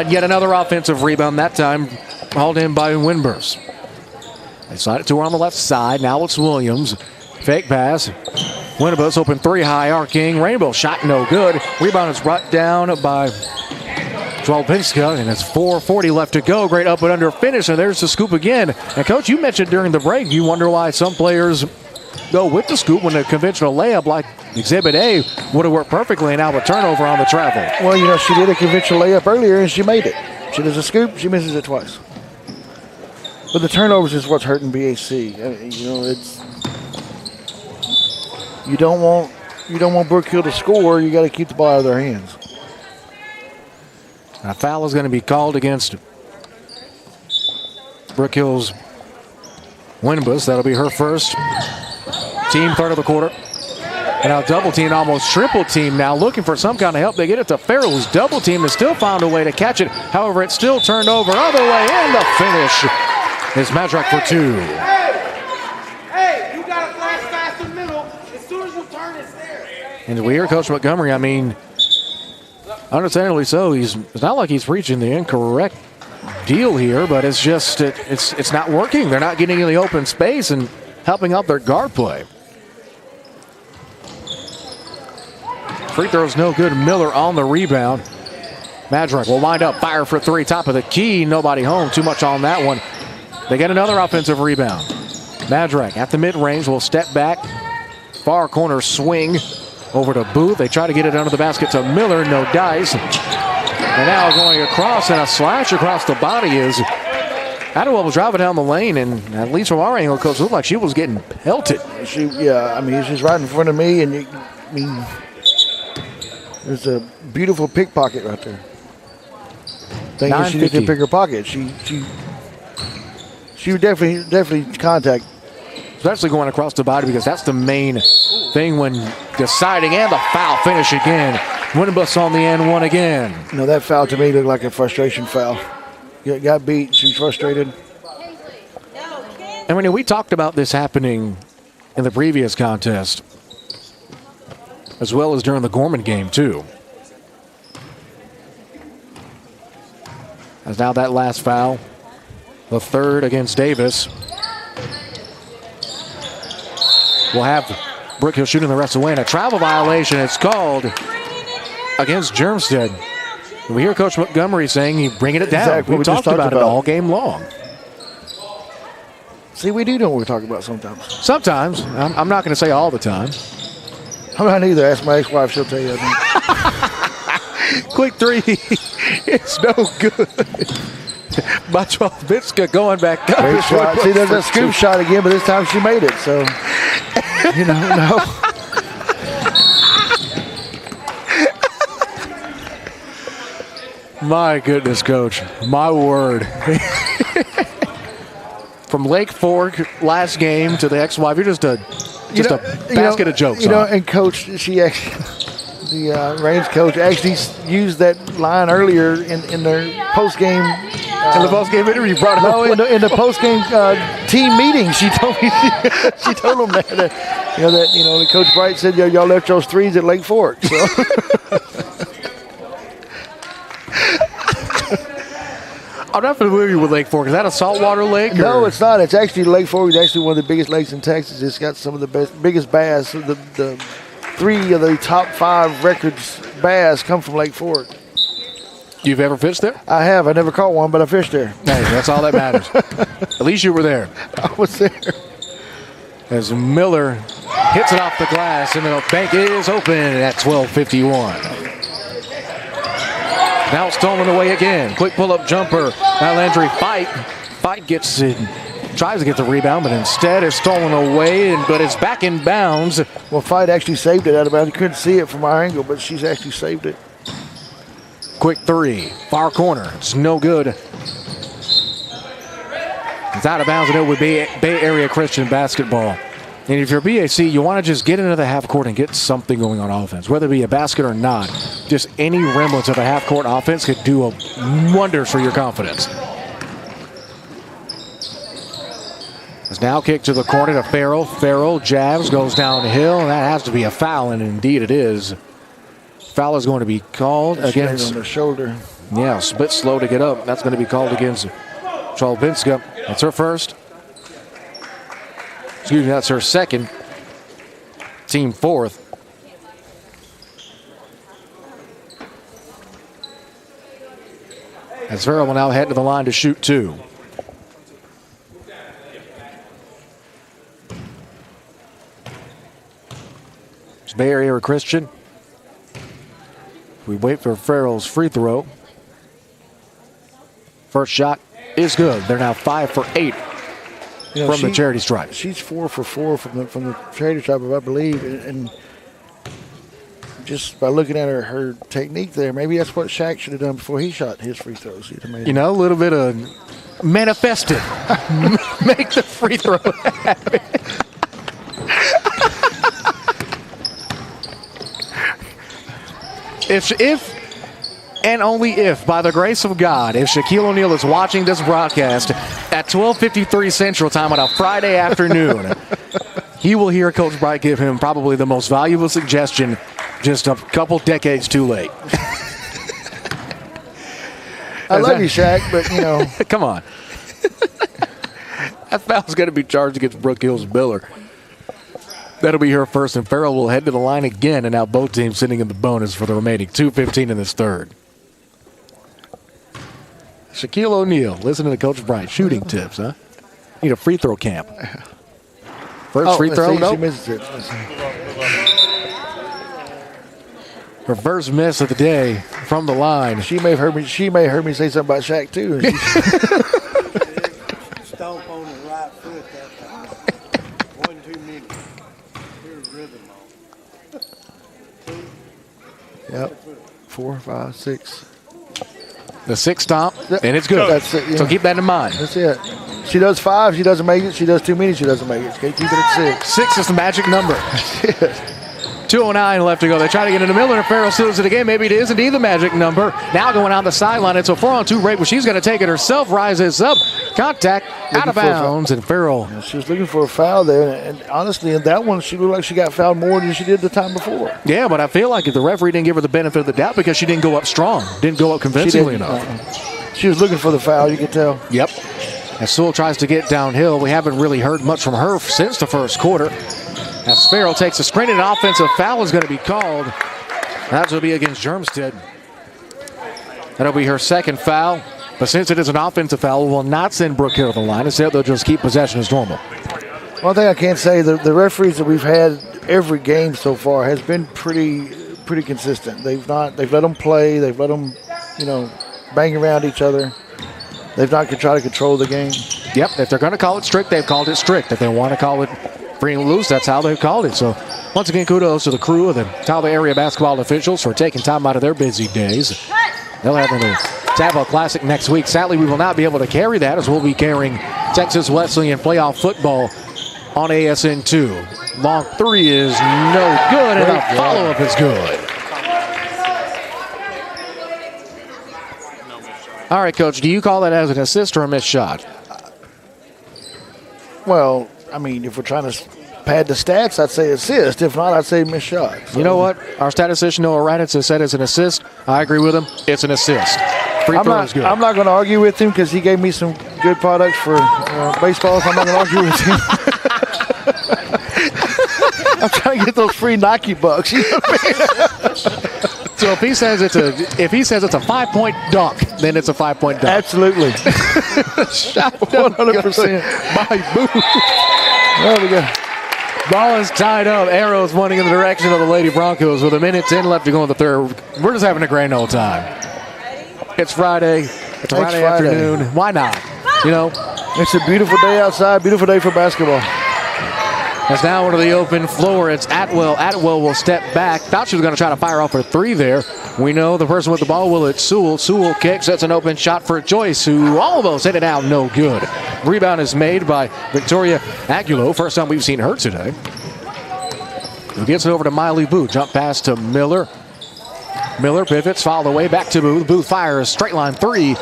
Yet another offensive rebound, that time hauled in by Winburst. They slide it to her on the left side. Now it's Williams. Fake pass. Winburst open three high, arcing. Rainbow shot no good. Rebound is brought down by Drolpinska, and it's 4:40 left to go. Great up and under finish, and there's the scoop again. And Coach, you mentioned during the break, you wonder why some players go with the scoop when a conventional layup like Exhibit A would have worked perfectly, and now a turnover on the travel. Well, she did a conventional layup earlier, and she made it. She does a scoop, she misses it twice. But the turnovers is what's hurting BAC. It's you don't want Brook Hill to score. You got to keep the ball out of their hands. A foul is going to be called against Brook Hill's Winbus. That'll be her first. Team third of the quarter. And now double team, almost triple team now, looking for some kind of help. They get it to Farrell, who's double team and still found a way to catch it. However, it's still turned over other way, and the finish is Madrock for two. Hey, you got to flash fast in the middle. As soon as you turn, it's there. And we hear Coach Montgomery, understandably so, it's not like he's reaching the incorrect deal here, but it's just, it's not working. They're not getting in the open space and helping out their guard play. Free throw's no good. Miller on the rebound. Madrock will wind up, fire for three, top of the key. Nobody home. Too much on that one. They get another offensive rebound. Madrock at the mid-range will step back. Far corner swing over to Booth. They try to get it under the basket to Miller. No dice. And now going across, and a slash across the body is Adderwell was driving down the lane, and at least from our angle, Coach, looked like she was getting pelted. She's just right in front of me, and there's a beautiful pickpocket right there. Thinking she didn't pick her pocket. She would definitely contact. Especially going across the body, because that's the main thing when deciding, and the foul finish again. Winbus on the end one again. That foul to me looked like a frustration foul. Got beat. She's frustrated. And we talked about this happening in the previous contest, as well as during the Gorman game, too. As now that last foul, the third against Davis. We'll have Brook Hill shooting the rest of the way, and a travel violation is called against Germstead. We hear Coach Montgomery saying he's bringing it down. Exactly. We talked about it all game long. See, we do know what we're talking about sometimes. Sometimes. I'm not going to say all the time. I'm not either. Ask my ex-wife. She'll tell you. Quick three. It's no good. Drolpinska going back up. Great shot. See, there's a scoop shot again, but this time she made it. So, no. My goodness, Coach. My word. From Lake Fork last game to the ex-wife, you're just a basket of jokes. And Coach, the Reigns coach actually used that line earlier in their post-game. In the post-game interview, you brought it up. No, in the post-game team meeting, she told me she told them that Coach Bright said y'all left those threes at Lake Fork. So. I'm not familiar with Lake Fork. Is that a saltwater lake? No, it's not. It's actually Lake Fork. It's actually one of the biggest lakes in Texas. It's got some of the biggest bass. The three of the top 5 records bass come from Lake Fork. You've ever fished there? I have. I never caught one, but I fished there. Hey, that's all that matters. At least you were there. I was there. As Miller hits it off the glass, and the bank is open at 12:51. Now stolen away again. Quick pull-up jumper. Now Landry Fight gets it. Tries to get the rebound, but instead is stolen away, but it's back in bounds. Well, Fight actually saved it out of bounds. You couldn't see it from our angle, but she's actually saved it. Quick three. Far corner. It's no good. It's out of bounds, and it would be Bay Area Christian basketball. And if you're BAC, you want to just get into the half court and get something going on offense, whether it be a basket or not. Just any remnants of a half court offense could do wonders for your confidence. It's now kicked to the corner to Farrell. Farrell jabs, goes downhill, and that has to be a foul, and indeed it is. Foul is going to be called against on the shoulder. Yeah, a bit slow to get up. That's going to be called against Cholbinska. That's her first. Excuse me, that's her second. Team fourth. As Farrell will now head to the line to shoot 2. It's Bay Area Christian. We wait for Farrell's free throw. First shot is good. They're now 5 for 8 from the charity stripe. She's 4 for 4 from the charity stripe, I believe, and just by looking at her technique there, maybe that's what Shaq should have done before he shot his free throws. You know, a little bit of manifested. Make the free throw happen. If and only if, by the grace of God, if Shaquille O'Neal is watching this broadcast at 12:53 Central Time on a Friday afternoon, he will hear Coach Bright give him probably the most valuable suggestion just a couple decades too late. I love you, Shaq, but, you know. Come on. That foul's going to be charged against Brook Hills-Miller. That'll be her first, and Farrell will head to the line again, and now both teams sitting in the bonus for the remaining 2:15 in this third. Shaquille O'Neal, listening to Coach Bright. Shooting tips, huh? Need a free throw camp. First free throw, no. She misses it. Her first miss of the day from the line. She may have heard me say something about Shaq too. Stomp on the right foot that time. 1 too many. Here's rhythm on. Yep. 4, 5, 6. The 6 stomp, and it's good. That's it, yeah. So keep that in mind. That's it. She does 5, she doesn't make it. She does too many, she doesn't make it. Keep it at 6. 6 is the magic number. 2:09 left to go. They try to get into Miller, and Farrell steals it again. Maybe it is indeed the magic number. Now going on the sideline. It's a 4-on-2 break, but she's going to take it herself. Rises up. Contact out of bounds, and Farrell. Yeah, she was looking for a foul there, and honestly, in that one, she looked like she got fouled more than she did the time before. Yeah, but I feel like if the referee didn't give her the benefit of the doubt because she didn't go up strong, didn't go up convincingly enough. She was looking for the foul, you could tell. Yep. As Sewell tries to get downhill, we haven't really heard much from her since the first quarter. As Farrell takes a screen, and an offensive foul is going to be called. That's going to be against Germstead. That'll be her second foul. But since it is an offensive foul, we will not send Brook Hill to the line. Instead, they'll just keep possession as normal. One thing I can say, the referees that we've had every game so far has been pretty consistent. They've let them play. They've let them, bang around each other. They've not tried to control the game. Yep, if they're going to call it strict, they've called it strict. If they want to call it free and loose, that's how they've called it. So, once again, kudos to the crew of the Talbot area basketball officials for taking time out of their busy days. They'll have the Tabo Classic next week. Sadly, we will not be able to carry that as we'll be carrying Texas Wesleyan playoff football on ASN2. Long 3 is no good, and a follow-up is good. All right, Coach, do you call that as an assist or a missed shot? Well, I mean, if we're trying to pad the stats, I'd say assist. If not, I'd say missed shot. So. You know what? Our statistician, Noah Raditz, has said it's an assist. I agree with him. It's an assist. Free throw is good. I'm not going to argue with him because he gave me some good products for baseball, so I'm not going to argue with him. I'm trying to get those free Nike bucks. You know what I mean? So if he says it's a 5-point dunk, then it's a 5-point dunk. Absolutely. 100%. My boo. Well, we got. Ball is tied up. Arrows pointing in the direction of the Lady Broncos with 1:10 left to go in the third. We're just having a grand old time. It's Friday. It's a Friday afternoon. Why not? It's a beautiful day outside. Beautiful day for basketball. As now into the open floor, it's Atwell. Atwell will step back. Thought she was going to try to fire off her 3 there. We know the person with the ball will. It's Sewell. Sewell kicks. That's an open shot for Joyce, who almost hit it out. No good. Rebound is made by Victoria Aguilo. First time we've seen her today. Who gets it over to Miley Booth. Jump pass to Miller. Miller pivots, foul away, back to Booth. Booth fires, straight line three.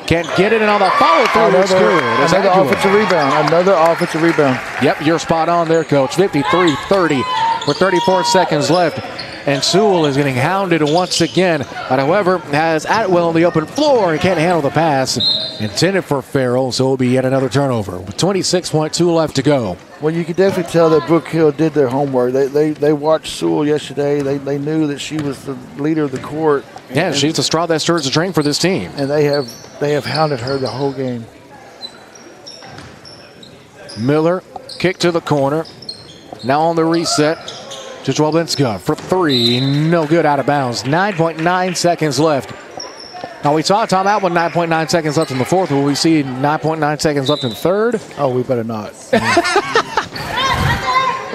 Can't get it, and on the follow-through, it's good. Another offensive rebound. Another offensive rebound. Yep, you're spot on there, Coach. 53-30 with 34 seconds left. And Sewell is getting hounded once again. But however, has Atwell on the open floor. He can't handle the pass. Intended for Farrell, so it'll be yet another turnover. With 26.2 left to go. Well, you can definitely tell that Brook Hill did their homework. They watched Sewell yesterday. They knew that she was the leader of the court. Yeah, she's the straw that stirs the drink for this team. And they have hounded her the whole game. Miller, kick to the corner. Now on the reset. To Drobinska for three. No good, out of bounds. 9.9 seconds left. Now, we saw a timeout with 9.9 seconds left in the fourth. Will we see 9.9 seconds left in the third? Oh, we better not.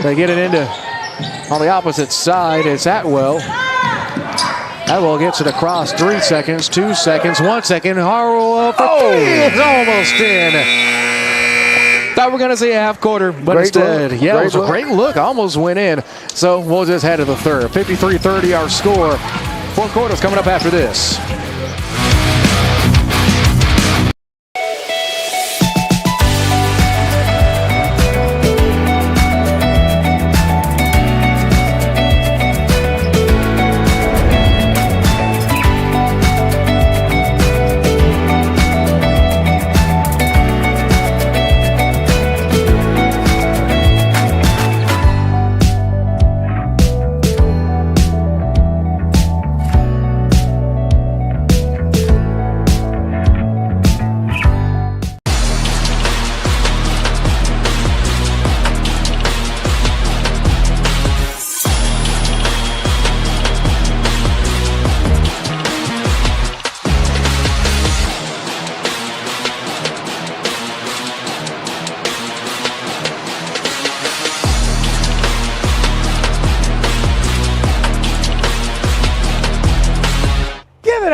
They get it into, on the opposite side, it's Atwell. Atwell gets it across. 3 seconds, 2 seconds, 1 second. Harwell for three. It's almost in. Thought we were going to see a half quarter, but instead, yeah, it was a great look. Almost went in. So we'll just head to the third. 53-30 our score. Fourth quarter's coming up after this.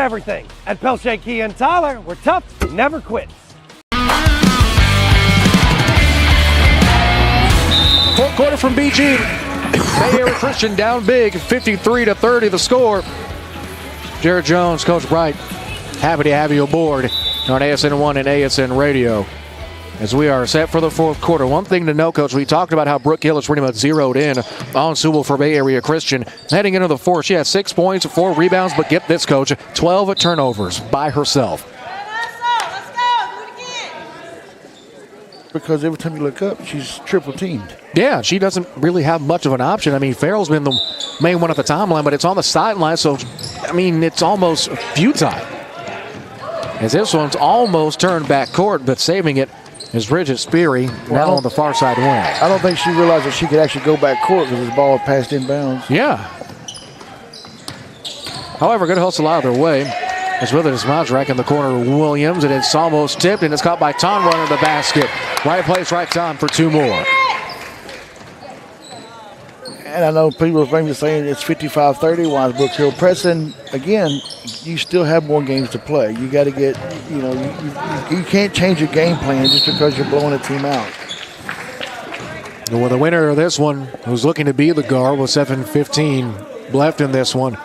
Everything. At Pelche Kia and Tyler, we're tough, never quits. Fourth quarter from BG. Bay Area Christian down big, 53-30 the score. Jared Jones, Coach Bright, happy to have you aboard on ASN 1 and ASN Radio as we are set for the fourth quarter. One thing to note, Coach, we talked about how Brook Hill is pretty much zeroed in on Sewell for Bay Area Christian. Heading into the fourth, she had 6 points, 4 rebounds, but get this, Coach, 12 turnovers by herself. Let's go. Do it again. Because every time you look up, she's triple teamed. Yeah, she doesn't really have much of an option. I mean, Farrell's been the main one at the timeline, but it's on the sideline, so, I mean, it's almost futile. As this one's almost turned back court, but saving it is Bridget Speary, now on the far side wing. I don't think she realized that she could actually go back court because the ball passed inbounds. Yeah. However, good hustle out of their way. It's with it is Modrak in the corner of Williams, and it's almost tipped, and it's caught by Ton running the basket. Right place, right time for 2 more. And I know people are maybe saying it's 55-30. Why is Brook Hill pressing? Again, you still have more games to play. You got to get, you can't change your game plan just because you're blowing a team out. Well, the winner of this one, who's looking to be the guard with 7:15 left in this one,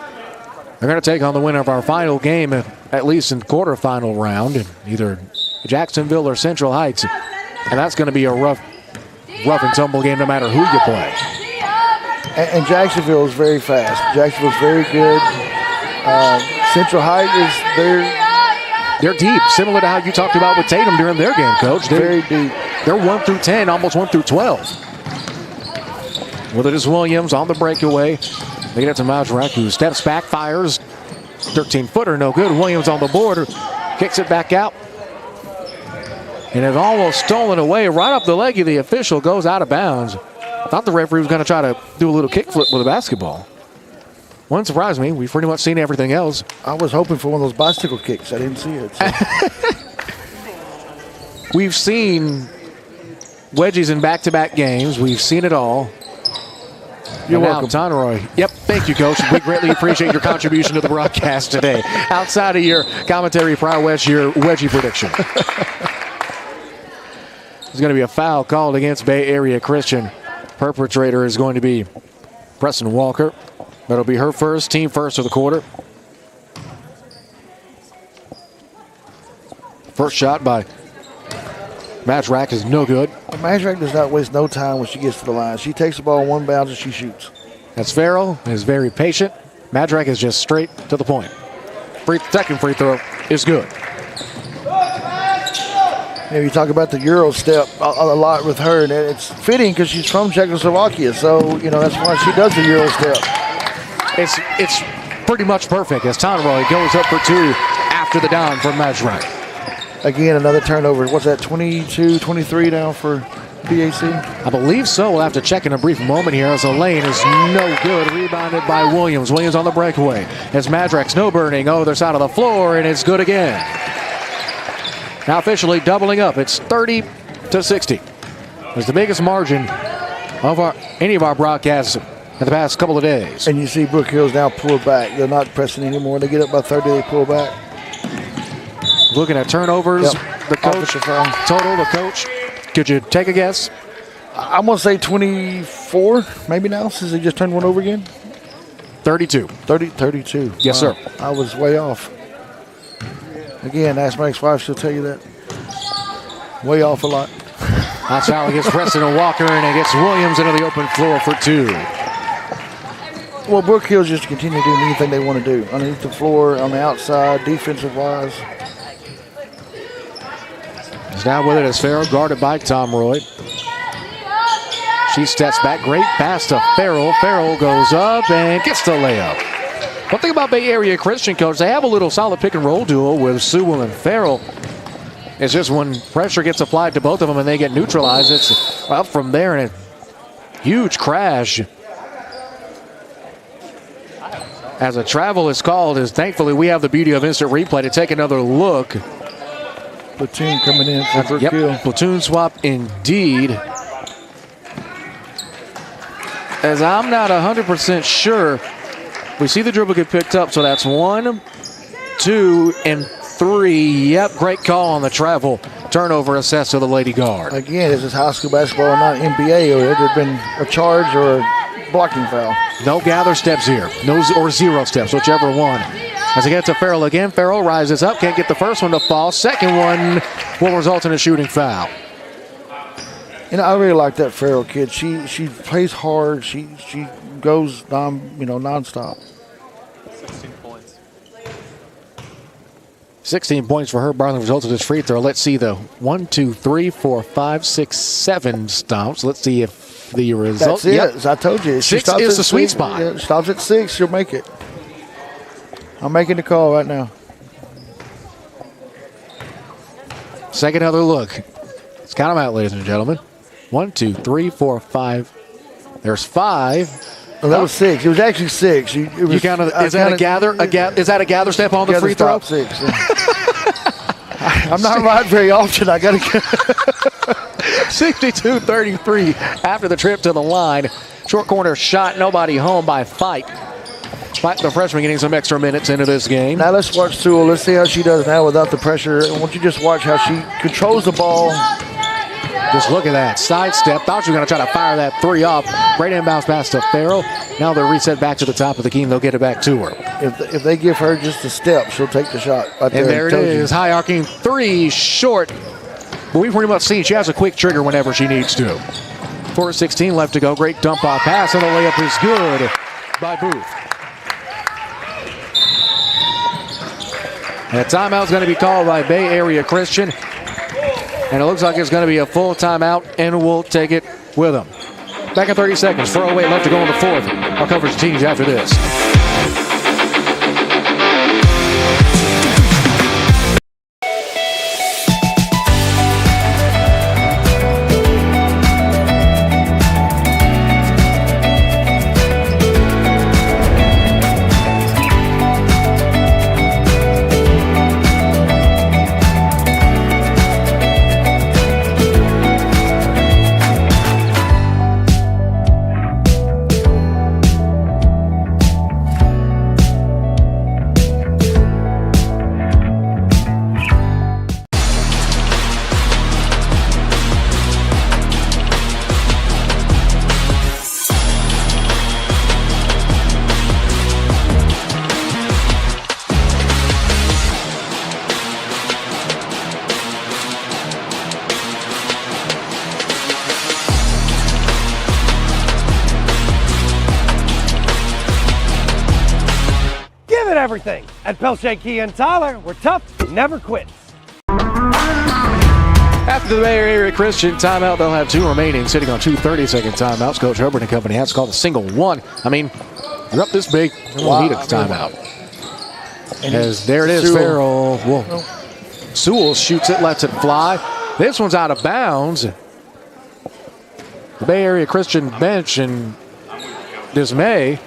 they're going to take on the winner of our final game, at least in quarterfinal round, in either Jacksonville or Central Heights. And that's going to be a rough and tumble game no matter who you play. And Jacksonville is very fast. Jacksonville's very good. Central Heights is they're deep, similar to how you talked about with Tatum during their game, Coach. Very deep. They're 1 through 10, almost 1 through 12. With it is Williams on the breakaway. They get it to Modrak, who steps back, fires. 13-footer, no good. Williams on the board, kicks it back out. And it's almost stolen away right up the leg of the official, goes out of bounds. I thought the referee was going to try to do a little kickflip with a basketball. Wouldn't surprise me. We've pretty much seen everything else. I was hoping for one of those bicycle kicks. I didn't see it. So. We've seen wedgies in back-to-back games. We've seen it all. You're welcome. Conroy. Yep, thank you, Coach. We greatly appreciate your contribution to the broadcast today. Outside of your commentary, Pryor West, your wedgie prediction. There's going to be a foul called against Bay Area Christian. Perpetrator is going to be Preston Walker. That'll be her first, team first of the quarter. First shot by Matchrack is no good. Matchrack does not waste no time when she gets to the line. She takes the ball one bounce and she shoots. That's Farrell, is very patient. Matchrack is just straight to the point. Second free throw is good. You talk about the Euro step a lot with her, and it's fitting because she's from Czechoslovakia, so that's why she does the Euro step. It's pretty much perfect as Conroy goes up for two after the down from Matchrack. Again, another turnover. What's that, 22, 23 now for BAC? I believe so. We'll have to check in a brief moment here as the lane is no good. Rebounded by Williams. Williams on the breakaway. As Matchrack snowbirding over the side of the floor, and it's good again. Now officially doubling up. It's 30-60. It's the biggest margin of any of our broadcasts in the past couple of days. And you see Brook Hill's now pulled back. They're not pressing anymore. They get up by 30, they pull back. Looking at turnovers, the coach, total, the coach. Could you take a guess? I'm going to say 24, maybe now, since they just turned one over again. 32. 32. Yes, wow. sir. I was way off. Again, ask my ex-wife, she'll tell you that. Way off a lot. That's how it gets Preston and Walker, and it gets Williams into the open floor for two. Well, Brook Hill's just continue doing anything they want to do. Underneath the floor, on the outside, defensive-wise. He's down with it as Farrell, guarded by Tom Roy. She steps back, great pass to Farrell. Farrell goes up and gets the layup. One thing about Bay Area Christian, coach, they have a little solid pick and roll duo with Sewell and Farrell. It's just when pressure gets applied to both of them and they get neutralized, it's up from there and a huge crash. As a travel is called, as thankfully we have the beauty of instant replay to take another look. Platoon coming in for Brook Hill. Platoon swap indeed. As I'm not 100% sure. We see the dribble get picked up, so that's 1, 2, and 3. Yep, great call on the travel. Turnover assessed to the Lady Guard. Again, this is high school basketball and not NBA, or it would have been a charge or a blocking foul. No gather steps here, no or zero steps, whichever one. As it gets to Farrell again, Farrell rises up, can't get the first one to fall. Second one will result in a shooting foul. I really like that Farrell kid. She plays hard. She goes nonstop. 16 points. 16 points for her, by the result of this free throw. Let's see the 1, 2, 3, 4, 5, 6, 7 stomps. Let's see if the result. That's it. Yep. As I told you, 6 is the sweet spot. Yeah, stops at 6, she'll make it. I'm making the call right now. Second other look. Let's count them out, ladies and gentlemen. 1, 2, 3, 4, 5. There's 5. Well, that was 6. It was actually 6. You counted. Is that a gather? Is that a gather step on the free throw? 6. I'm not right very often. I got to. 62-33 after the trip to the line. Short corner shot. Nobody home by Fight. Fight, the freshman, getting some extra minutes into this game. Now let's watch Sewell. Let's see how she does now without the pressure. I want you to just watch how she controls the ball. Just look at that. Sidestep. Thought she was going to try to fire that three off. Great inbounds pass to Farrell. Now they're reset back to the top of the key, and they'll get it back to her. If they give her just a step, she'll take the shot. Right and there it is. High arcing three, short. But we've pretty much seen she has a quick trigger whenever she needs to. 4:16 left to go. Great dump off pass, and the layup is good by Booth. And a timeout's going to be called by Bay Area Christian. And it looks like it's going to be a full timeout, and we'll take it with them. Back in 30 seconds. 4:08 left to go in the fourth. Our coverage continues after this. everything. At Pelche Kia and Tyler, we're tough, never quits. After the Bay Area Christian timeout, they'll have 2 remaining, sitting on 2 30-second timeouts. Coach Herbert and company has to call a single one. I mean, you're up this big, you don't need a timeout. As there it is, Farrell. Whoa. Sewell shoots it, lets it fly. This one's out of bounds. The Bay Area Christian bench in dismay.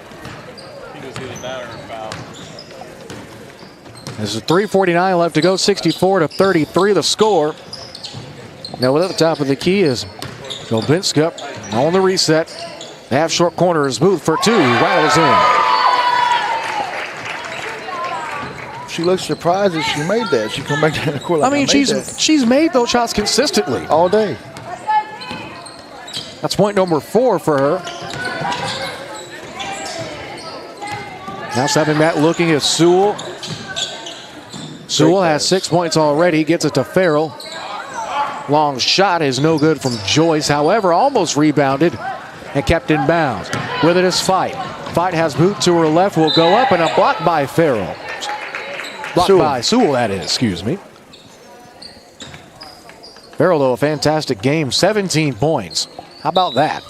There's 3:49 left to go, 64-33 the score. Now at the top of the key is Golbinska on the reset. The half short corner is Booth for 2, rattles in. She looks surprised that she made that. She come back down the court like, I mean, she's made those shots consistently. All day. That's point number 4 for her. Now stepping back looking at Sewell. Sewell has 6 points already, gets it to Farrell. Long shot is no good from Joyce, however, almost rebounded and kept in bounds. With it is Fight. Fight has Boot to her left, will go up, and a block by Farrell. Blocked by Sewell, that is, excuse me. Farrell, though, a fantastic game, 17 points. How about that?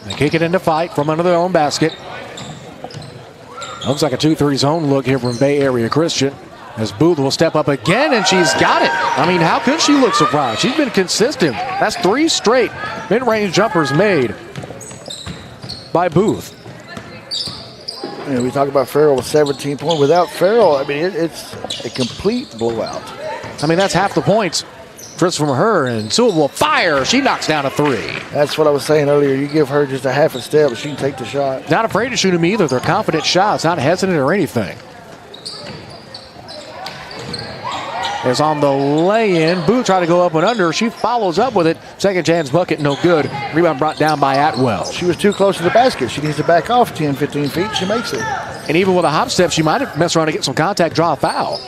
They kick it into Fight from under their own basket. Looks like a 2-3 zone look here from Bay Area Christian. As Booth will step up again, and she's got it. I mean, how could she look surprised? She's been consistent. That's 3 straight mid-range jumpers made by Booth. And we talk about Farrell with 17 points. Without Farrell, I mean, it's a complete blowout. I mean, that's half the points just from her, and Sewell will fire. She knocks down a 3. That's what I was saying earlier. You give her just a half a step, she can take the shot. Not afraid to shoot him either. They're confident shots, not hesitant or anything. As on the lay-in, Booth tried to go up and under. She follows up with it. Second chance bucket, no good. Rebound brought down by Atwell. She was too close to the basket. She needs to back off 10, 15 feet. She makes it. And even with a hop step, she might have messed around to get some contact, draw a foul.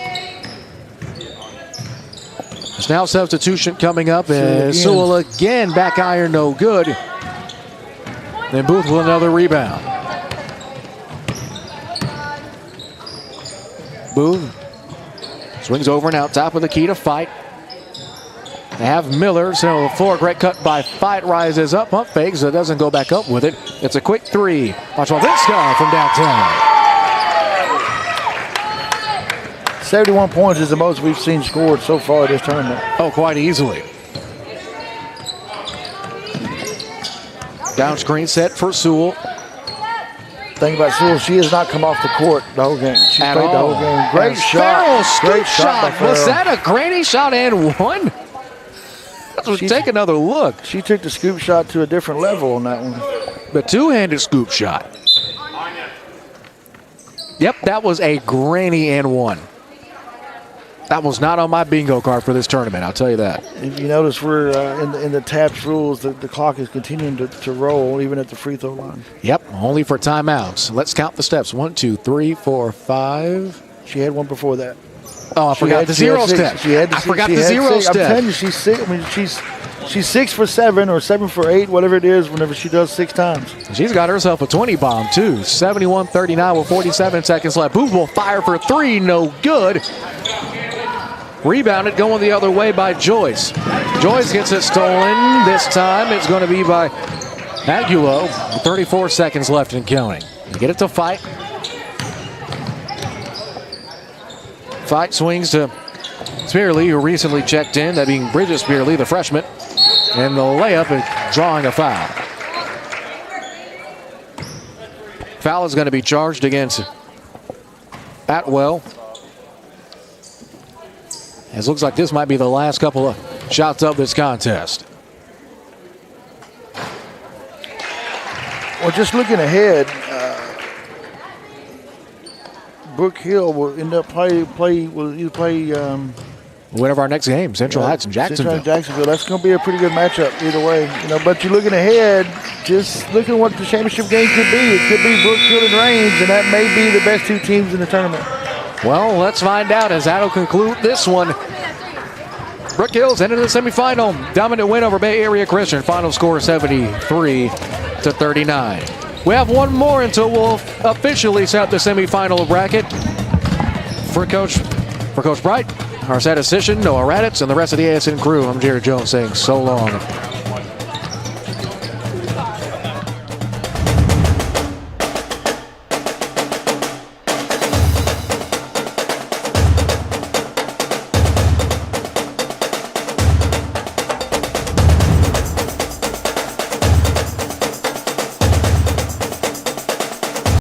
There's now substitution coming up. And Sewell again, back iron, no good. Then Booth with another rebound. Booth swings over and out, top of the key to Fight. They have Miller, so the floor, great cut by Fight, rises up, pump fakes, so it doesn't go back up with it. It's a quick 3. Watch Walvinska from downtown. 71 points is the most we've seen scored so far this tournament. Oh, quite easily. Down screen set for Sewell. Thing about Sewell, she has not come off the court the whole game. She played the whole game. Great shot. Farrell, scoop shot. Was that a granny shot and one? Let's take another look. She took the scoop shot to a different level on that one. The two-handed scoop shot. Yep, that was a granny and one. That was not on my bingo card for this tournament, I'll tell you that. If you notice, we're in the TAPS rules, the clock is continuing to roll even at the free throw line. Yep, only for timeouts. Let's count the steps. 1, 2, 3, 4, 5. She had one before that. Oh, I forgot the zero step. I forgot the zero step. I'm telling you, she's 6. I mean, she's 6 for 7 or 7 for 8, whatever it is, whenever she does 6 times. She's got herself a 20 bomb, too. 71-39 with 47 seconds left. Booth will fire for 3, no good. Rebounded going the other way by Joyce. Joyce gets it stolen. This time it's going to be by Aguilo. 34 seconds left and counting. They get it to Fight. Fight swings to Spearley, who recently checked in, that being Bridget Spearley, the freshman. And the layup is drawing a foul. Foul is going to be charged against Atwell. It looks like this might be the last couple of shots of this contest. Well, just looking ahead, Brook Hill will end up Whatever our next game, Central Heights and Jacksonville. That's going to be a pretty good matchup either way. But you're looking ahead, just looking what the championship game could be. It could be Brook Hill and Range, and that may be the best 2 teams in the tournament. Well, let's find out as that'll conclude this one. Brook Hills entered the semifinal. Dominant win over Bay Area Christian. Final score 73-39. We have one more until we'll officially set the semifinal bracket. For Coach Bright, our statistician, Noah Raditz, and the rest of the ASN crew, I'm Jerry Jones saying so long.